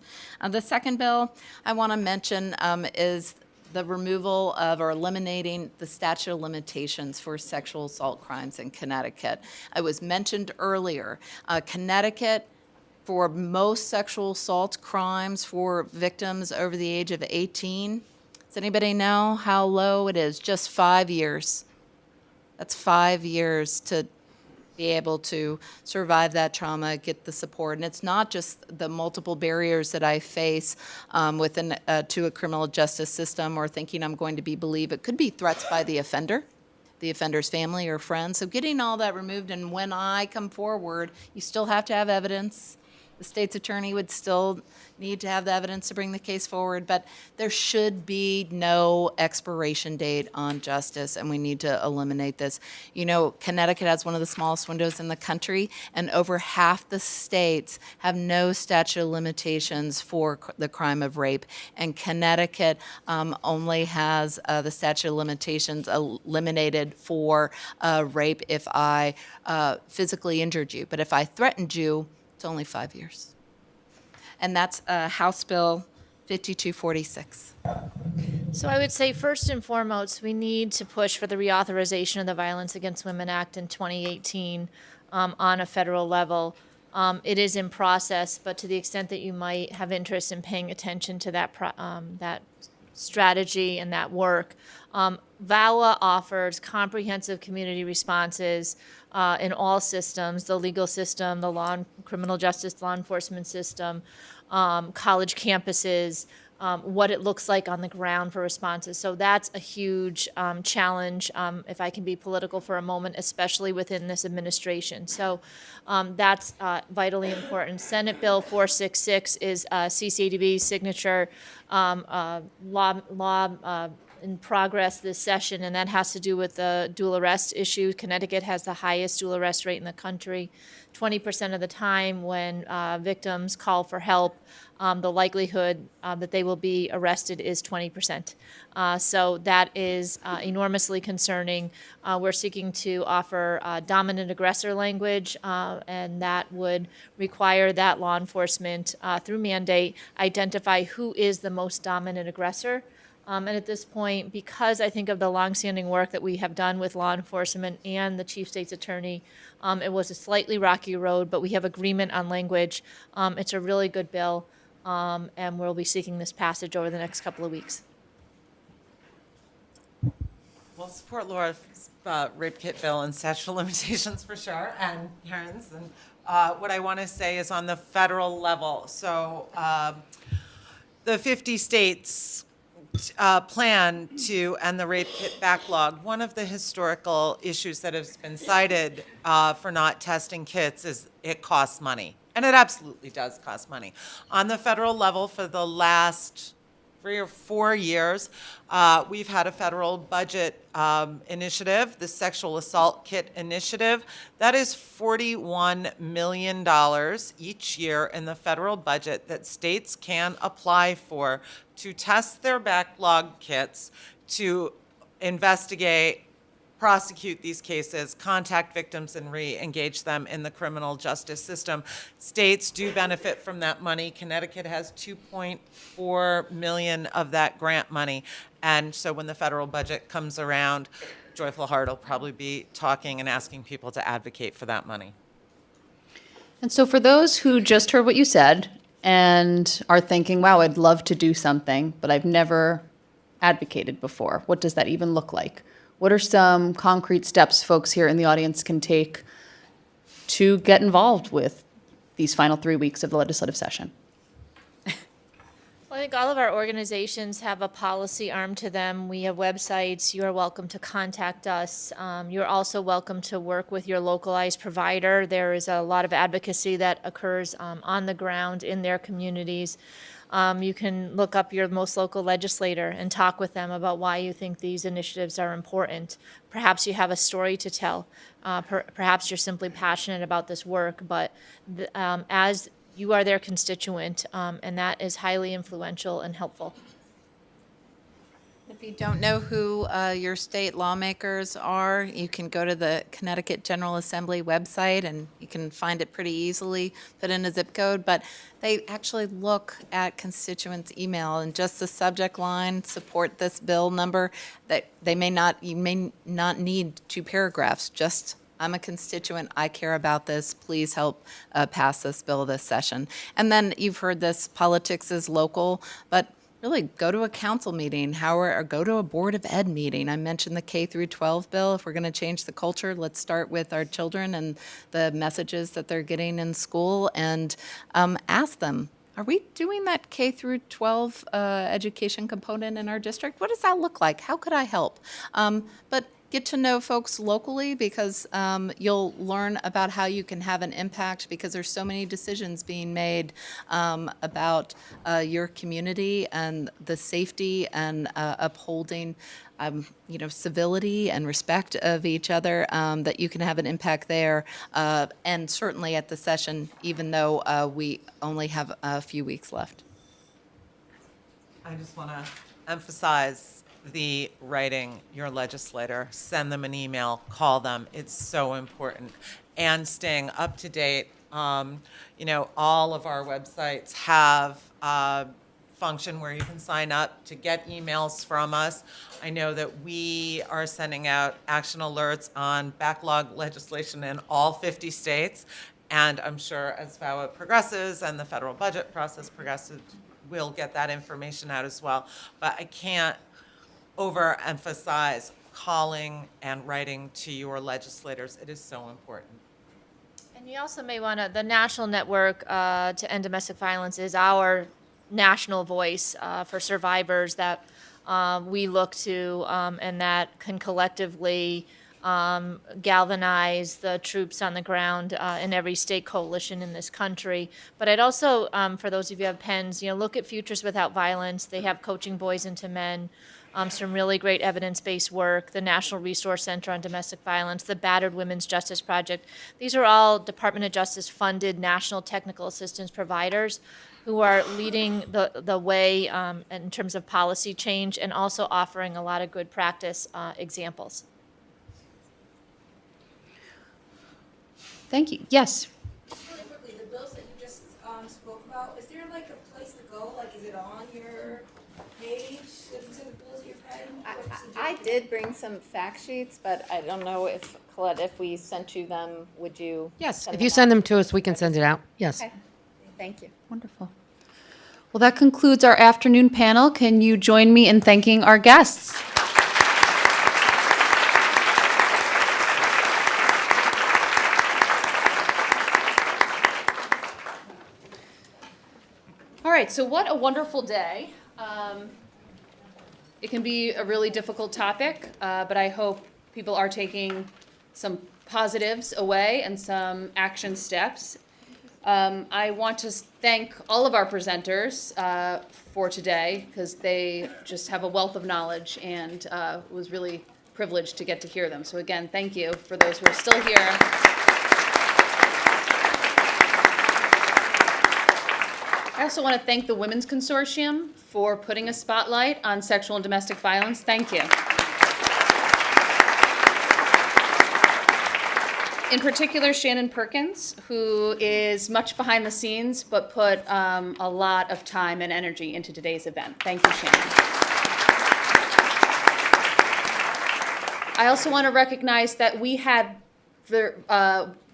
The second bill I want to mention is the removal of or eliminating the statute of limitations for sexual assault crimes in Connecticut. It was mentioned earlier, Connecticut, for most sexual assault crimes for victims over the age of 18, does anybody know how low it is? Just 5 years. That's 5 years to be able to survive that trauma, get the support. And it's not just the multiple barriers that I face within to a criminal justice system, or thinking I'm going to be believed. It could be threats by the offender's family or friends. So getting all that removed, and when I come forward, you still have to have evidence. The state's attorney would still need to have the evidence to bring the case forward, but there should be no expiration date on justice, and we need to eliminate this. You know, Connecticut has one of the smallest windows in the country, and over half the states have no statute of limitations for the crime of rape, and Connecticut only has the statute of limitations eliminated for rape if I physically injured you. But if I threatened you, it's only 5 years. And that's House Bill 5246. So I would say first and foremost, we need to push for the reauthorization of the Violence Against Women Act in 2018 on a federal level. It is in process, but to the extent that you might have interest in paying attention to that that strategy and that work, VAWA offers comprehensive community responses in all systems, the legal system, the criminal justice law enforcement system, college campuses, what it looks like on the ground for responses. So that's a huge challenge, if I can be political for a moment, especially within this administration. So that's vitally important. Senate Bill 466 is CCADV's signature law in progress this session, and that has to do with the dual arrest issue. Connecticut has the highest dual arrest rate in the country. 20% of the time when victims call for help, the likelihood that they will be arrested is 20%. So that is enormously concerning. We're seeking to offer dominant aggressor language, and that would require that law enforcement, through mandate, identify who is the most dominant aggressor. And at this point, because I think of the longstanding work that we have done with law enforcement and the chief state's attorney, it was a slightly rocky road, but we have agreement on language. It's a really good bill, and we'll be seeking this passage over the next couple of weeks. Well, support Laura's rape kit bill and statute of limitations for sure, and Karen's. And what I want to say is on the federal level. So the 50 states plan to end the rape kit backlog. One of the historical issues that has been cited for not testing kits is it costs money. And it absolutely does cost money. On the federal level, for the last 3 or 4 years, we've had a federal budget initiative, the Sexual Assault Kit Initiative. That is $41 million each year in the federal budget that states can apply for to test their backlog kits, to investigate, prosecute these cases, contact victims, and re-engage them in the criminal justice system. States do benefit from that money. Connecticut has $2.4 million of that grant money. And so when the federal budget comes around, Joyful Heart will probably be talking and asking people to advocate for that money. And so for those who just heard what you said and are thinking, wow, I'd love to do something, but I've never advocated before, what does that even look like? What are some concrete steps folks here in the audience can take to get involved with these final 3 weeks of the legislative session? Well, I think all of our organizations have a policy arm to them. We have websites. You are welcome to contact us. You're also welcome to work with your localized provider. There is a lot of advocacy that occurs on the ground in their communities. You can look up your most local legislator and talk with them about why you think these initiatives are important. Perhaps you have a story to tell. Perhaps you're simply passionate about this work, but as you are their constituent, and that is highly influential and helpful. If you don't know who your state lawmakers are, you can go to the Connecticut General Assembly website and you can find it pretty easily, put in a zip code, but they actually look at constituents' email and just the subject line, support this bill number, that you may not need 2 paragraphs, just I'm a constituent, I care about this, please help pass this bill this session. And then you've heard this, politics is local, but really go to a council meeting, or go to a Board of Ed meeting. I mentioned the K through 12 bill. If we're going to change the culture, let's start with our children and the messages that they're getting in school and ask them, are we doing that K through 12 education component in our district? What does that look like? How could I help? But get to know folks locally because you'll learn about how you can have an impact because there's so many decisions being made about your community and the safety and upholding civility and respect of each other, that you can have an impact there. And certainly at the session, even though we only have a few weeks left. I just want to emphasize the writing your legislator, send them an email, call them. It's so important. And staying up to date. All of our websites have a function where you can sign up to get emails from us. I know that we are sending out action alerts on backlog legislation in all 50 states. And I'm sure as VAWA progresses and the federal budget process progresses, we'll get that information out as well. But I can't overemphasize calling and writing to your legislators. It is so important. And you also may want to, the National Network to End Domestic Violence is our national voice for survivors that we look to and that can collectively galvanize the troops on the ground in every state coalition in this country. But I'd also, for those of you who have pens, look at Futures Without Violence. They have Coaching Boys into Men. Some really great evidence-based work, the National Resource Center on Domestic Violence, the Battered Women's Justice Project. These are all Department of Justice funded national technical assistance providers who are leading the way in terms of policy change and also offering a lot of good practice examples. Thank you. Yes. Just really quickly, the bills that you just spoke about, is there like a place to go? Like, is it on your page? These are the bills that you're paying? I did bring some fact sheets, but I don't know if, Colette, if we sent you them, would you? Yes, if you send them to us, we can send it out. Yes. Okay, thank you. Wonderful. Well, that concludes our afternoon panel. Can you join me in thanking our guests? right, so what a wonderful day. It can be a really difficult topic, but I hope people are taking some positives away and some action steps. I want to thank all of our presenters for today because they just have a wealth of knowledge, and it was really privileged to get to hear them. So again, thank you for those who are still here. I also want to thank the Women's Consortium for putting a spotlight on sexual and domestic violence. Thank you. In particular, Shannon Perkins, who is much behind the scenes, but put a lot of time and energy into today's event. Thank you, Shannon. I also want to recognize that we had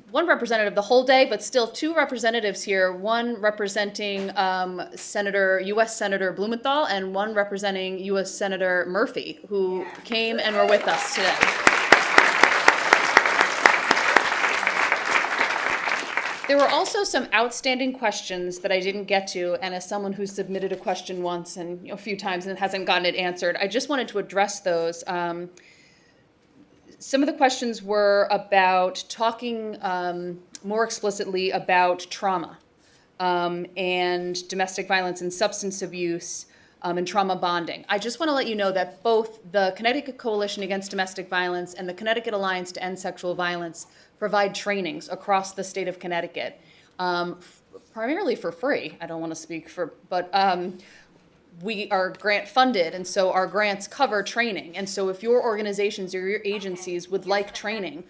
one representative the whole day, but still two representatives here, one representing U.S. Senator Blumenthal and one representing U.S. Senator Murphy, who came and were with us today. There were also some outstanding questions that I didn't get to, and as someone who submitted a question once and a few times and hasn't gotten it answered, I just wanted to address those. Some of the questions were about talking more explicitly about trauma and domestic violence and substance abuse and trauma bonding. I just want to let you know that both the Connecticut Coalition Against Domestic Violence and the Connecticut Alliance to End Sexual Violence provide trainings across the state of Connecticut, primarily for free. I don't want to speak for, but we are grant funded, and so our grants cover training. And so if your organizations or your agencies would like training,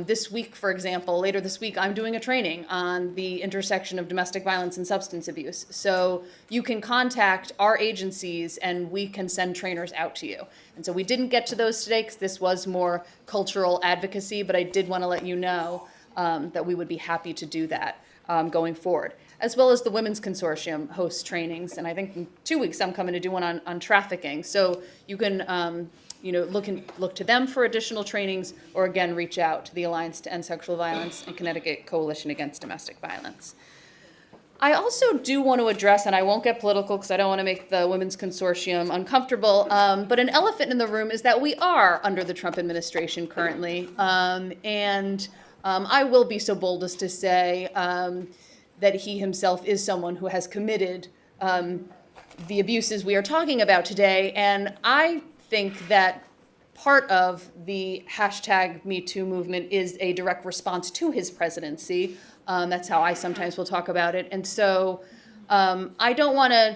this week, for example, later this week, I'm doing a training on the intersection of domestic violence and substance abuse. So you can contact our agencies and we can send trainers out to you. And so we didn't get to those today because this was more cultural advocacy, but I did want to let you know that we would be happy to do that going forward. As well as the Women's Consortium hosts trainings, and I think in 2 weeks I'm coming to do one on trafficking. So you can look to them for additional trainings, or again, reach out to the Alliance to End Sexual Violence and Connecticut Coalition Against Domestic Violence. I also do want to address, and I won't get political because I don't want to make the Women's Consortium uncomfortable, but an elephant in the room is that we are under the Trump administration currently, and I will be so bold as to say that he himself is someone who has committed the abuses we are talking about today, and I think that part of the #MeToo movement is a direct response to his presidency. That's how I sometimes will talk about it. And so I don't want to,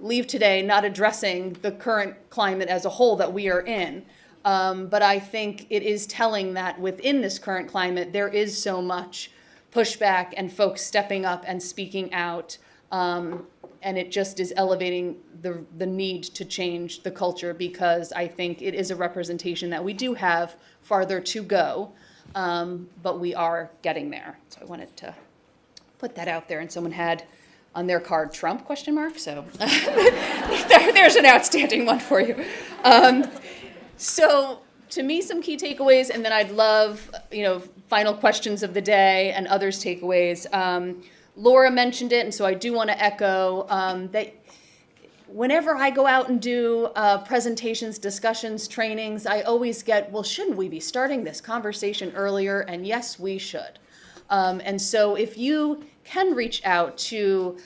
leave today not addressing the current climate as a whole that we are in. But I think it is telling that within this current climate, there is so much pushback and folks stepping up and speaking out. And it just is elevating the need to change the culture, because I think it is a representation that we do have farther to go, but we are getting there. So I wanted to put that out there, and someone had on their card Trump ? So there's an outstanding one for you. So to me, some key takeaways, and then I'd love, final questions of the day and others' takeaways. Laura mentioned it, and so I do want to echo that whenever I go out and do presentations, discussions, trainings, I always get, well, shouldn't we be starting this conversation earlier? And yes, we should. And so if you can reach out to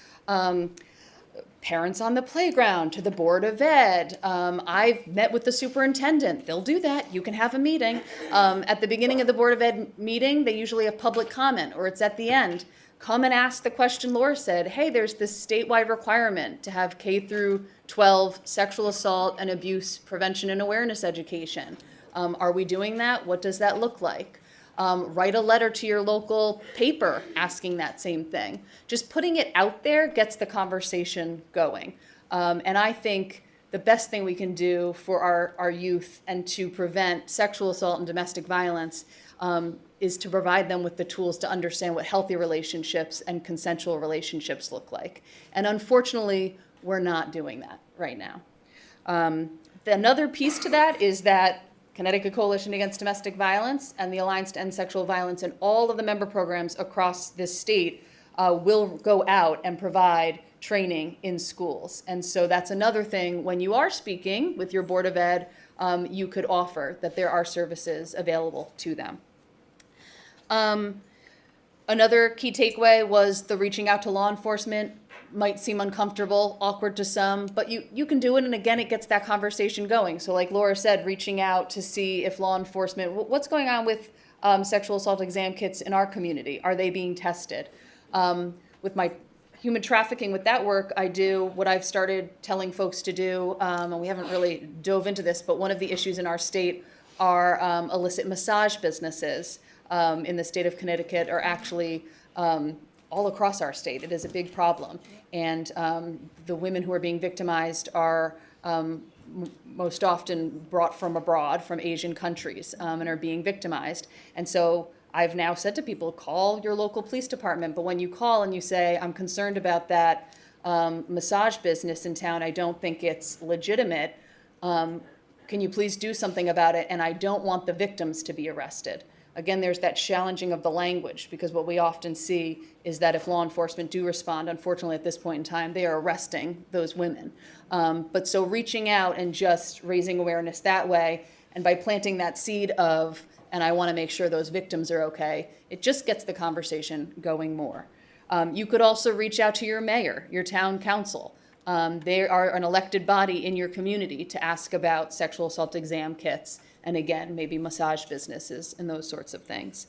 parents on the playground, to the Board of Ed. I've met with the superintendent. They'll do that. You can have a meeting. At the beginning of the Board of Ed meeting, they usually have public comment, or it's at the end. Come and ask the question Laura said. Hey, there's this statewide requirement to have K through 12 sexual assault and abuse prevention and awareness education. Are we doing that? What does that look like? Write a letter to your local paper asking that same thing. Just putting it out there gets the conversation going. And I think the best thing we can do for our youth and to prevent sexual assault and domestic violence is to provide them with the tools to understand what healthy relationships and consensual relationships look like. And unfortunately, we're not doing that right now. Another piece to that is that Connecticut Coalition Against Domestic Violence and the Alliance to End Sexual Violence and all of the member programs across this state will go out and provide training in schools. And so that's another thing, when you are speaking with your Board of Ed, you could offer that there are services available to them. Another key takeaway was the reaching out to law enforcement might seem uncomfortable, awkward to some, but you can do it, and again, it gets that conversation going. So like Laura said, reaching out to see if law enforcement, what's going on with sexual assault exam kits in our community? Are they being tested? With my human trafficking, with that work, I do what I've started telling folks to do, and we haven't really dove into this, but one of the issues in our state are illicit massage businesses in the state of Connecticut are actually all across our state. It is a big problem. And the women who are being victimized are most often brought from abroad, from Asian countries, and are being victimized. And so I've now said to people, call your local police department. But when you call and you say, I'm concerned about that massage business in town, I don't think it's legitimate, can you please do something about it? And I don't want the victims to be arrested. Again, there's that challenging of the language, because what we often see is that if law enforcement do respond, unfortunately at this point in time, they are arresting those women. But so reaching out and just raising awareness that way, and by planting that seed of, and I want to make sure those victims are okay, it just gets the conversation going more. You could also reach out to your mayor, your town council. They are an elected body in your community to ask about sexual assault exam kits, and again, maybe massage businesses and those sorts of things.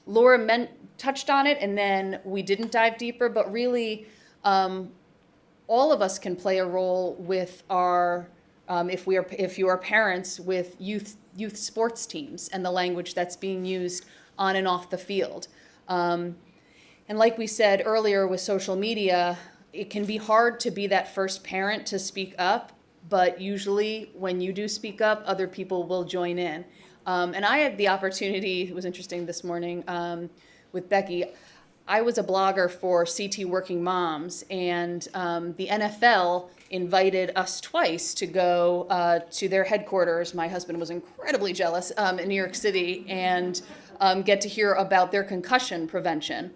Laura touched on it, and then we didn't dive deeper, but really all of us can play a role with our, if you are parents, with youth sports teams and the language that's being used on and off the field. And like we said earlier with social media, it can be hard to be that first parent to speak up, but usually when you do speak up, other people will join in. And I had the opportunity, it was interesting this morning with Becky, I was a blogger for CT Working Moms, and the NFL invited us twice to go to their headquarters. My husband was incredibly jealous in New York City, and get to hear about their concussion prevention.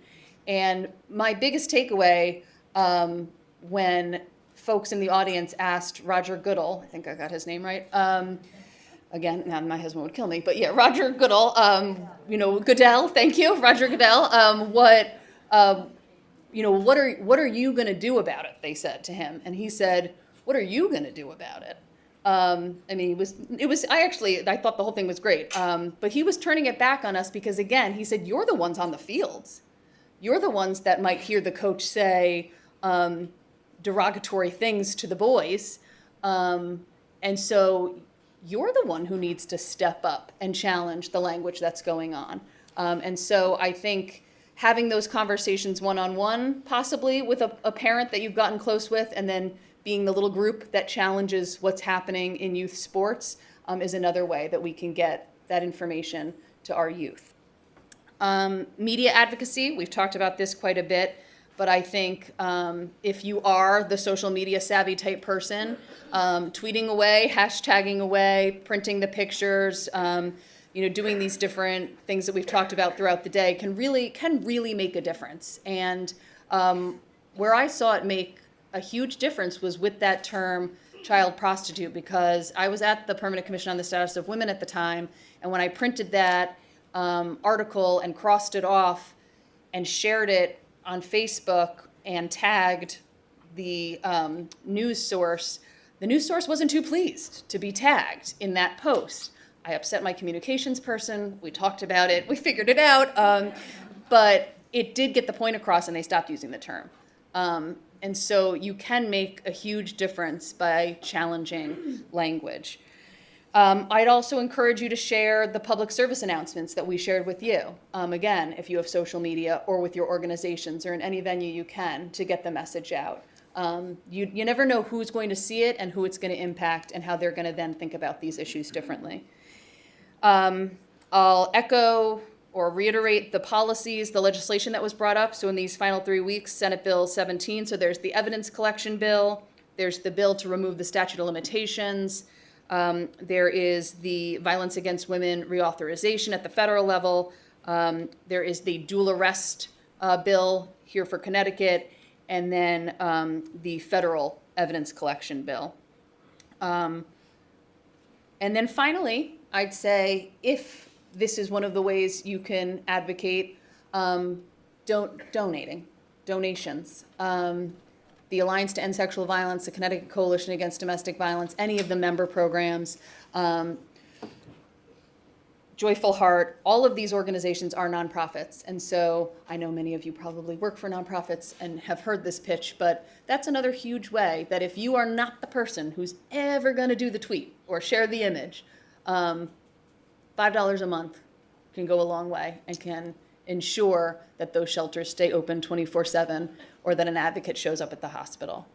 And my biggest takeaway when folks in the audience asked Roger Goodell, I think I got his name right, again, now my husband would kill me, but yeah, Roger Goodell, Goodell, thank you, Roger Goodell, what are you going to do about it, they said to him. And he said, what are you going to do about it? I mean, I thought the whole thing was great, but he was turning it back on us because, again, he said, you're the ones on the fields. You're the ones that might hear the coach say derogatory things to the boys. And so you're the one who needs to step up and challenge the language that's going on. And so I think having those conversations one-on-one, possibly with a parent that you've gotten close with, and then being the little group that challenges what's happening in youth sports is another way that we can get that information to our youth. Media advocacy, we've talked about this quite a bit, but I think if you are the social media savvy type person, tweeting away, hashtagging away, printing the pictures, doing these different things that we've talked about throughout the day can really make a difference. And where I saw it make a huge difference was with that term child prostitute, because I was at the Permanent Commission on the Status of Women at the time, and when I printed that article and crossed it off and shared it on Facebook and tagged the news source wasn't too pleased to be tagged in that post. I upset my communications person. We talked about it. We figured it out. But it did get the point across, and they stopped using the term. And so you can make a huge difference by challenging language. I'd also encourage you to share the public service announcements that we shared with you. Again, if you have social media or with your organizations or in any venue you can, to get the message out. You never know who's going to see it and who it's going to impact and how they're going to then think about these issues differently. I'll echo or reiterate the policies, the legislation that was brought up. So in these final 3 weeks, Senate Bill 17, so there's the evidence collection bill, there's the bill to remove the statute of limitations, there is the violence against women reauthorization at the federal level, there is the dual arrest bill here for Connecticut, and then the federal evidence collection bill. And then finally, I'd say if this is one of the ways you can advocate donations. The Alliance to End Sexual Violence, the Connecticut Coalition Against Domestic Violence, any of the member programs, Joyful Heart, all of these organizations are nonprofits. And so I know many of you probably work for nonprofits and have heard this pitch, but that's another huge way that if you are not the person who's ever going to do the tweet or share the image, $5 a month can go a long way and can ensure that those shelters stay open 24/7 or that an advocate shows up at the hospital.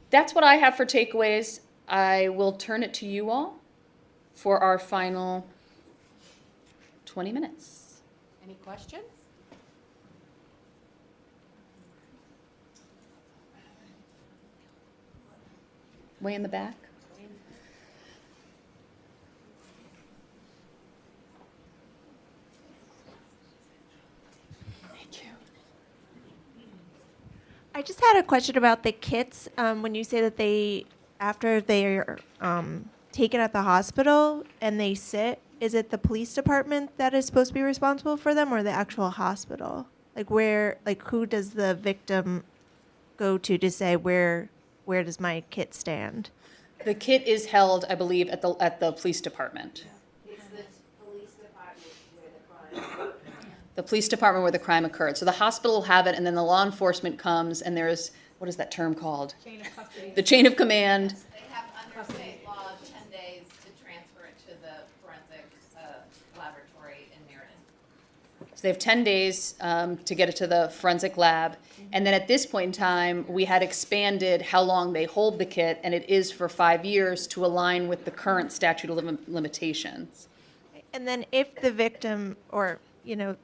That's what I have for takeaways. I will turn it to you all for our final 20 minutes. Any questions? Way in the back. I just had a question about the kits. When you say that after they're taken at the hospital and they sit, is it the police department that is supposed to be responsible for them or the actual hospital? Who does the victim go to say where does my kit stand? The kit is held, I believe, at the police department. It's the police department where the crime. The police department where the crime occurred. So the hospital will have it, and then the law enforcement comes, and there's, what is that term called? Chain of custody. The chain of command. They have under state law 10 days to transfer it to the forensic laboratory in Meriden. So they have 10 days to get it to the forensic lab. And then at this point in time, we had expanded how long they hold the kit, and it is for 5 years to align with the current statute of limitations. And then if the victim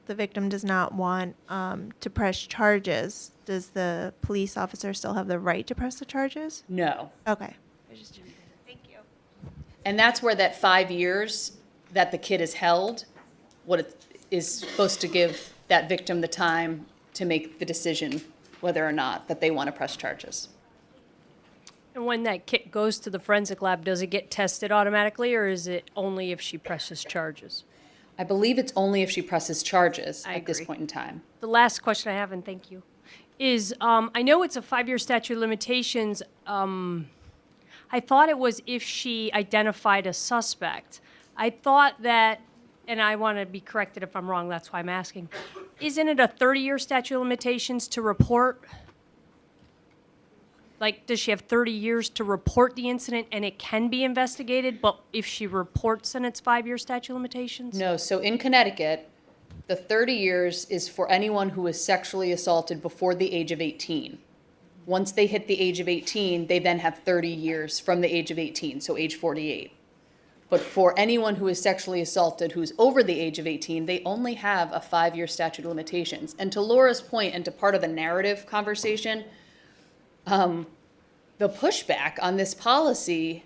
the victim does not want to press charges, does the police officer still have the right to press the charges? No. Okay. Thank you. And that's where that 5 years that the kit is held, what it is supposed to give that victim the time to make the decision whether or not that they want to press charges. And when that kit goes to the forensic lab, does it get tested automatically, or is it only if she presses charges? I believe it's only if she presses charges I at this agree. point in time. The last question I have, and thank you, is I know it's a 5-year statute of limitations. I thought it was if she identified a suspect. I thought that, and I want to be corrected if I'm wrong, that's why I'm asking, isn't it a 30-year statute of limitations to report? Like, does she have 30 years to report the incident and it can be investigated, but if she reports, then it's 5-year statute of limitations? No, so in Connecticut, the 30 years is for anyone who is sexually assaulted before the age of 18. Once they hit the age of 18, they then have 30 years from the age of 18, so age 48. But for anyone who is sexually assaulted who's over the age of 18, they only have a 5-year statute of limitations. And to Laura's point, and to part of the narrative conversation, the pushback on this policy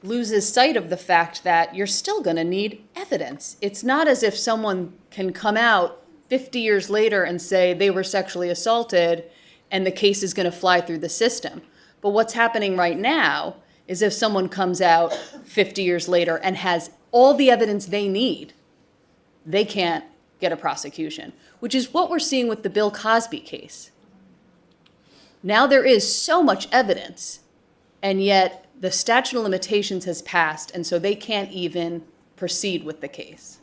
loses sight of the fact that you're still going to need evidence. It's not as if someone can come out 50 years later and say they were sexually assaulted and the case is going to fly through the system. But what's happening right now is if someone comes out 50 years later and has all the evidence they need, they can't get a prosecution, which is what we're seeing with the Bill Cosby case. Now there is so much evidence, and yet the statute of limitations has passed, and so they can't even proceed with the case.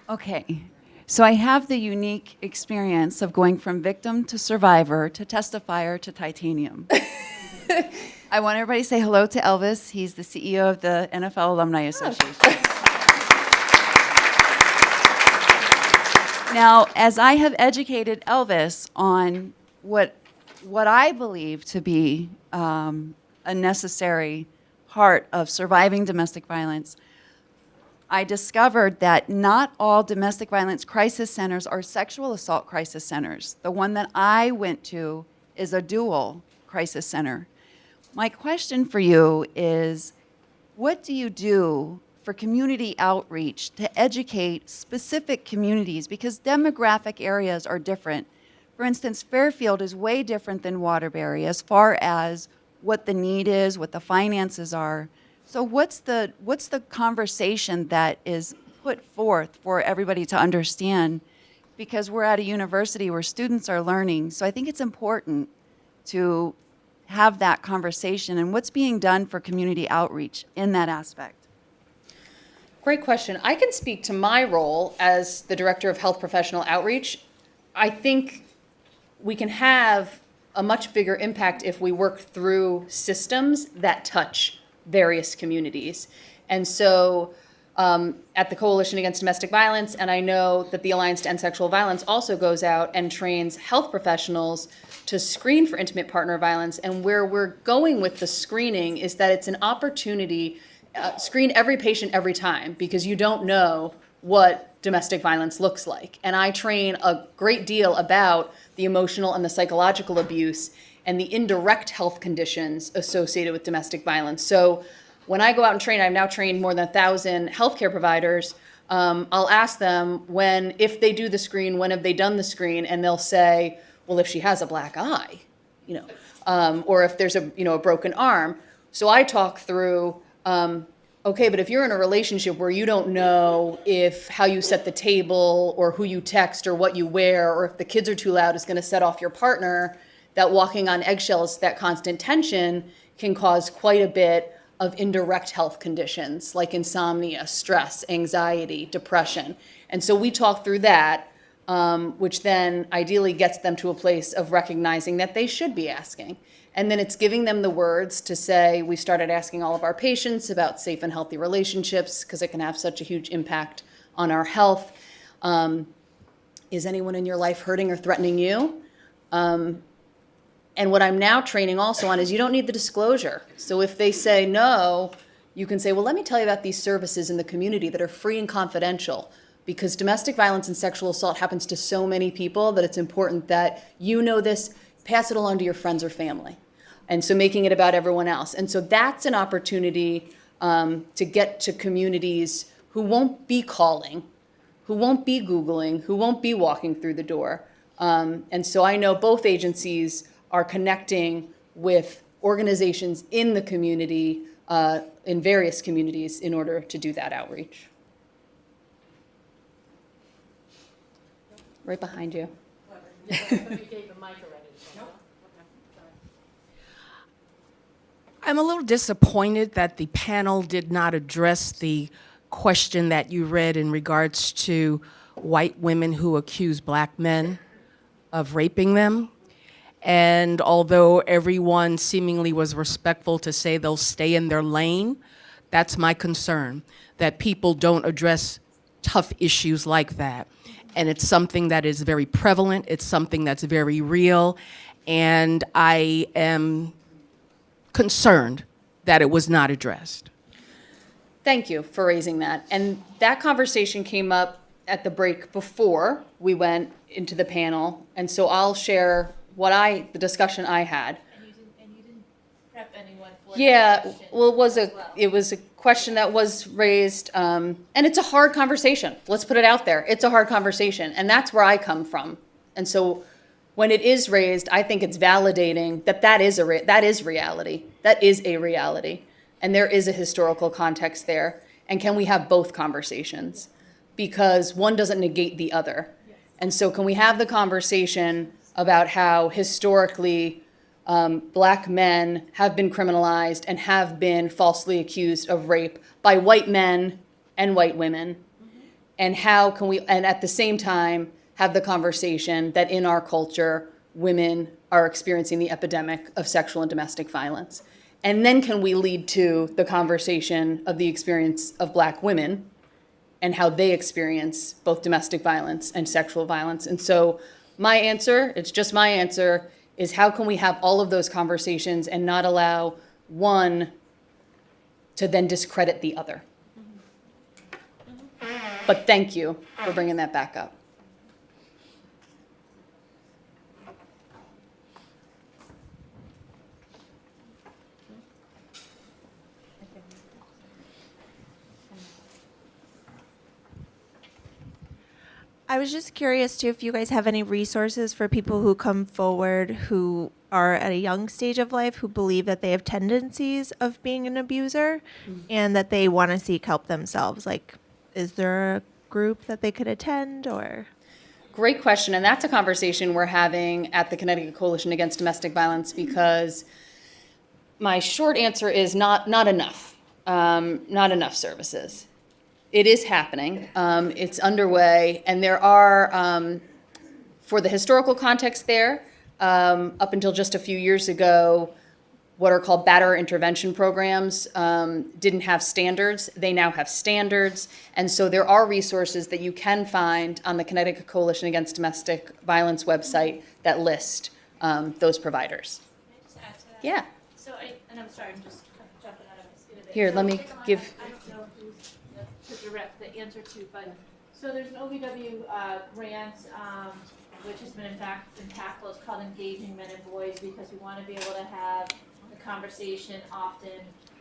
Okay, so I have the unique experience of going from victim to survivor to testifier to titanium. I want everybody to say hello to Elvis. He's the CEO of the NFL Alumni Association. Now, as I have educated Elvis on what I believe to be a necessary part of surviving domestic violence, I discovered that not all domestic violence crisis centers are sexual assault crisis centers. The one that I went to is a dual crisis center. My question for you is, what do you do for community outreach to educate specific communities because demographic areas are different. For instance, Fairfield is way different than Waterbury as far as what the need is, what the finances are. So what's the conversation that is put forth for everybody to understand? Because we're at a university where students are learning. So I think it's important to have that conversation and what's being done for community outreach in that aspect. Great question. I can speak to my role as the Director of Health Professional Outreach. I think we can have a much bigger impact if we work through systems that touch various communities. And so at the Coalition Against Domestic Violence, and I know that the Alliance to End Sexual Violence also goes out and trains health professionals to screen for intimate partner violence. And where we're going with the screening is that it's an opportunity, screen every patient every time, because you don't know what domestic violence looks like. And I train a great deal about the emotional and the psychological abuse and the indirect health conditions associated with domestic violence. So when I go out and train, I've now trained more than 1,000 healthcare providers. I'll ask them if they do the screen, when have they done the screen? And they'll say, well, if she has a black eye, or if there's a broken arm. So I talk through, okay, but if you're in a relationship where you don't know if how you set the table or who you text or what you wear, or if the kids are too loud is going to set off your partner, that walking on eggshells, that constant tension can cause quite a bit of indirect health conditions like insomnia, stress, anxiety, depression. And so we talk through that, which then ideally gets them to a place of recognizing that they should be asking. And then it's giving them the words to say, we started asking all of our patients about safe and healthy relationships because it can have such a huge impact on our health. Is anyone in your life hurting or threatening you? And what I'm now training also on is you don't need the disclosure. So if they say no, you can say, well, let me tell you about these services in the community that are free and confidential, because domestic violence and sexual assault happens to so many people that it's important that you know this, pass it along to your friends or family. And so making it about everyone else. And so that's an opportunity to get to communities who won't be calling, who won't be Googling, who won't be walking through the door. And so I know both agencies are connecting with organizations in the community, in various communities, in order to do that outreach. Right behind you. I'm a little disappointed that the panel did not address the question that you read in regards to white women who accuse black men of raping them. And although everyone seemingly was respectful to say they'll stay in their lane, that's my concern, that people don't address tough issues like that. And it's something that is very prevalent, it's something that's very real, and I am concerned that it was not addressed. Thank you for raising that. And that conversation came up at the break before we went into the panel, and so I'll share the discussion I had. And you didn't prep anyone for Yeah, that question. well, it was a question that was raised, and it's a hard conversation. Let's put it out there. It's a hard conversation, and that's where I come from. And so when it is raised, I think it's validating that is reality. That is a reality, and there is a historical context there. And can we have both conversations? Because one doesn't negate the other. And so can we have the conversation about how historically black men have been criminalized and have been falsely accused of rape by white men and white women? And how can we, and at the same time, have the conversation that in our culture, women are experiencing the epidemic of sexual and domestic violence? And then can we lead to the conversation of the experience of black women and how they experience both domestic violence and sexual violence? And so my answer, it's just my answer, is how can we have all of those conversations and not allow one to then discredit the other? But thank you for bringing that back up. I was just curious too if you guys have any resources for people who come forward who are at a young stage of life who believe that they have tendencies of being an abuser and that they want to seek help themselves. Like, is there a group that they could attend or? Great question, and that's a conversation we're having at the Connecticut Coalition Against Domestic Violence, because my short answer is not enough, not enough services. It is happening, it's underway, and there are, for the historical context there, up until just a few years ago, what are called batterer intervention programs didn't have standards. They now have standards. And so there are resources that you can find on the Connecticut Coalition Against Domestic Violence website that list those providers. Can I just add to that? Yeah. So, and I'm sorry, I'm just jumping out of my skin a bit. Here, So let me give. I don't know who's to direct the answer to, but, so there's an OVW grant, which has been in fact impactful. It's called Engaging Men and Boys, because we want to be able to have a conversation often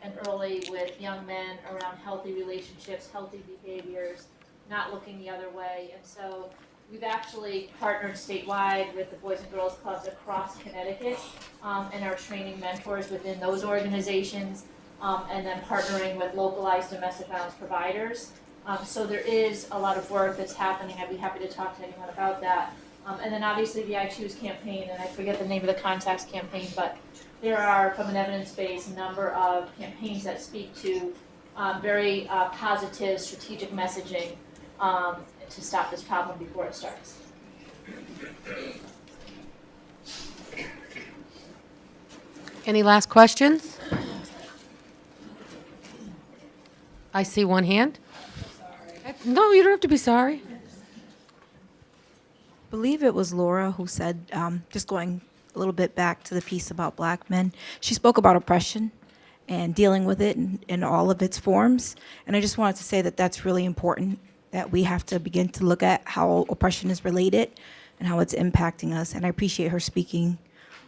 and early with young men around healthy relationships, healthy behaviors, not looking the other way. And so we've actually partnered statewide with the Boys and Girls Clubs across Connecticut, and are training mentors within those organizations, and then partnering with localized domestic violence providers. So there is a lot of work that's happening. I'd be happy to talk to anyone about that. And then obviously the I Choose campaign, and I forget the name of the Contacts campaign, but there are, from an evidence-based, number of campaigns that speak to very positive strategic messaging to stop this problem before it starts. Any last questions? I see one hand. No, you don't have to be sorry. Believe it was Laura who said, just going a little bit back to the piece about Black men, she spoke about oppression and dealing with it in all of its forms. And I just wanted to say that that's really important, that we have to begin to look at how oppression is related and how it's impacting us. And I appreciate her speaking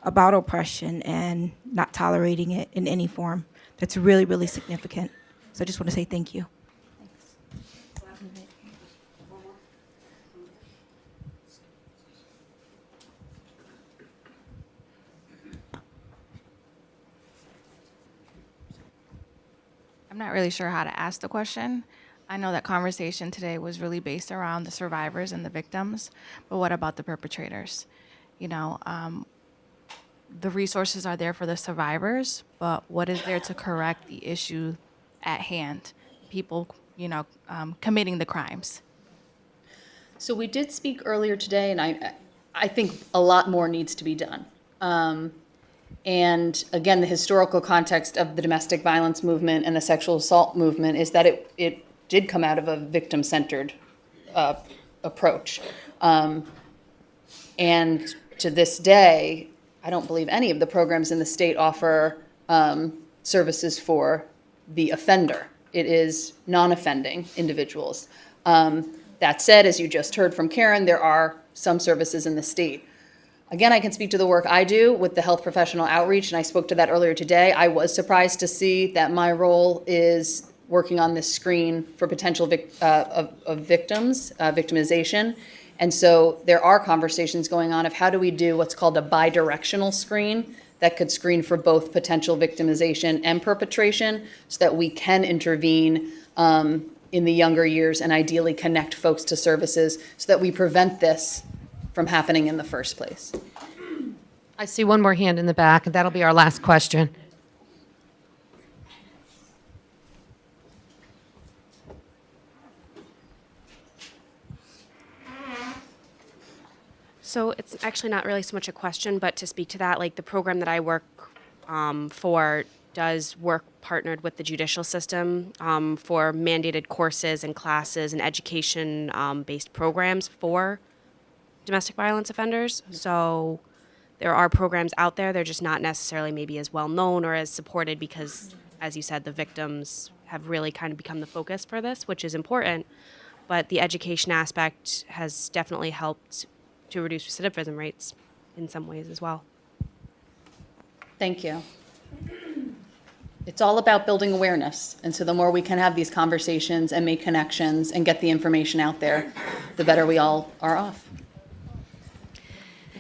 about oppression and not tolerating it in any form. That's really, really significant. So I just want to say thank you. I'm not really sure how to ask the question. I know that conversation today was really based around the survivors and the victims, but what about the perpetrators? You know, the resources are there for the survivors, but what is there to correct the issue at hand? People, you know, committing the crimes. So we did speak earlier today, and I think a lot more needs to be done. And again, the historical context of the domestic violence movement and the sexual assault movement is that it did come out of a victim-centered approach. And to this day, I don't believe any of the programs in the state offer services for the offender. It is non-offending individuals. That said, as you just heard from Karen, there are some services in the state. Again, I can speak to the work I do with the health professional outreach, and I spoke to that earlier today. I was surprised to see that my role is working on this screen for potential of victims, victimization. And so there are conversations going on of how do we do what's called a bi-directional screen that could screen for both potential victimization and perpetration so that we can intervene in the younger years and ideally connect folks to services so that we prevent this from happening in the first place. I see one more hand in the back, and that'll be our last question. So it's actually not really so much a question, but to speak to that, like the program that I work for does work partnered with the judicial system for mandated courses and classes and education-based programs for domestic violence offenders. So there are programs out there. They're just not necessarily maybe as well known or as supported because, as you said, the victims have really kind of become the focus for this, which is important. But the education aspect has definitely helped to reduce recidivism rates in some ways as well. Thank you. It's all about building awareness. And so the more we can have these conversations and make connections and get the information out there, the better we all are off.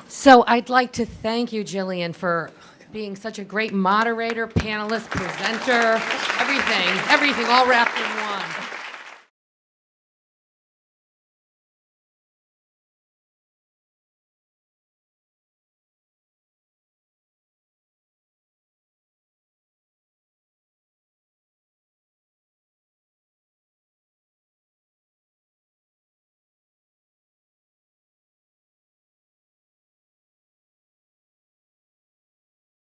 So I'd like to thank you, Jillian, for being such a great moderator, panelist, presenter, everything all wrapped in one.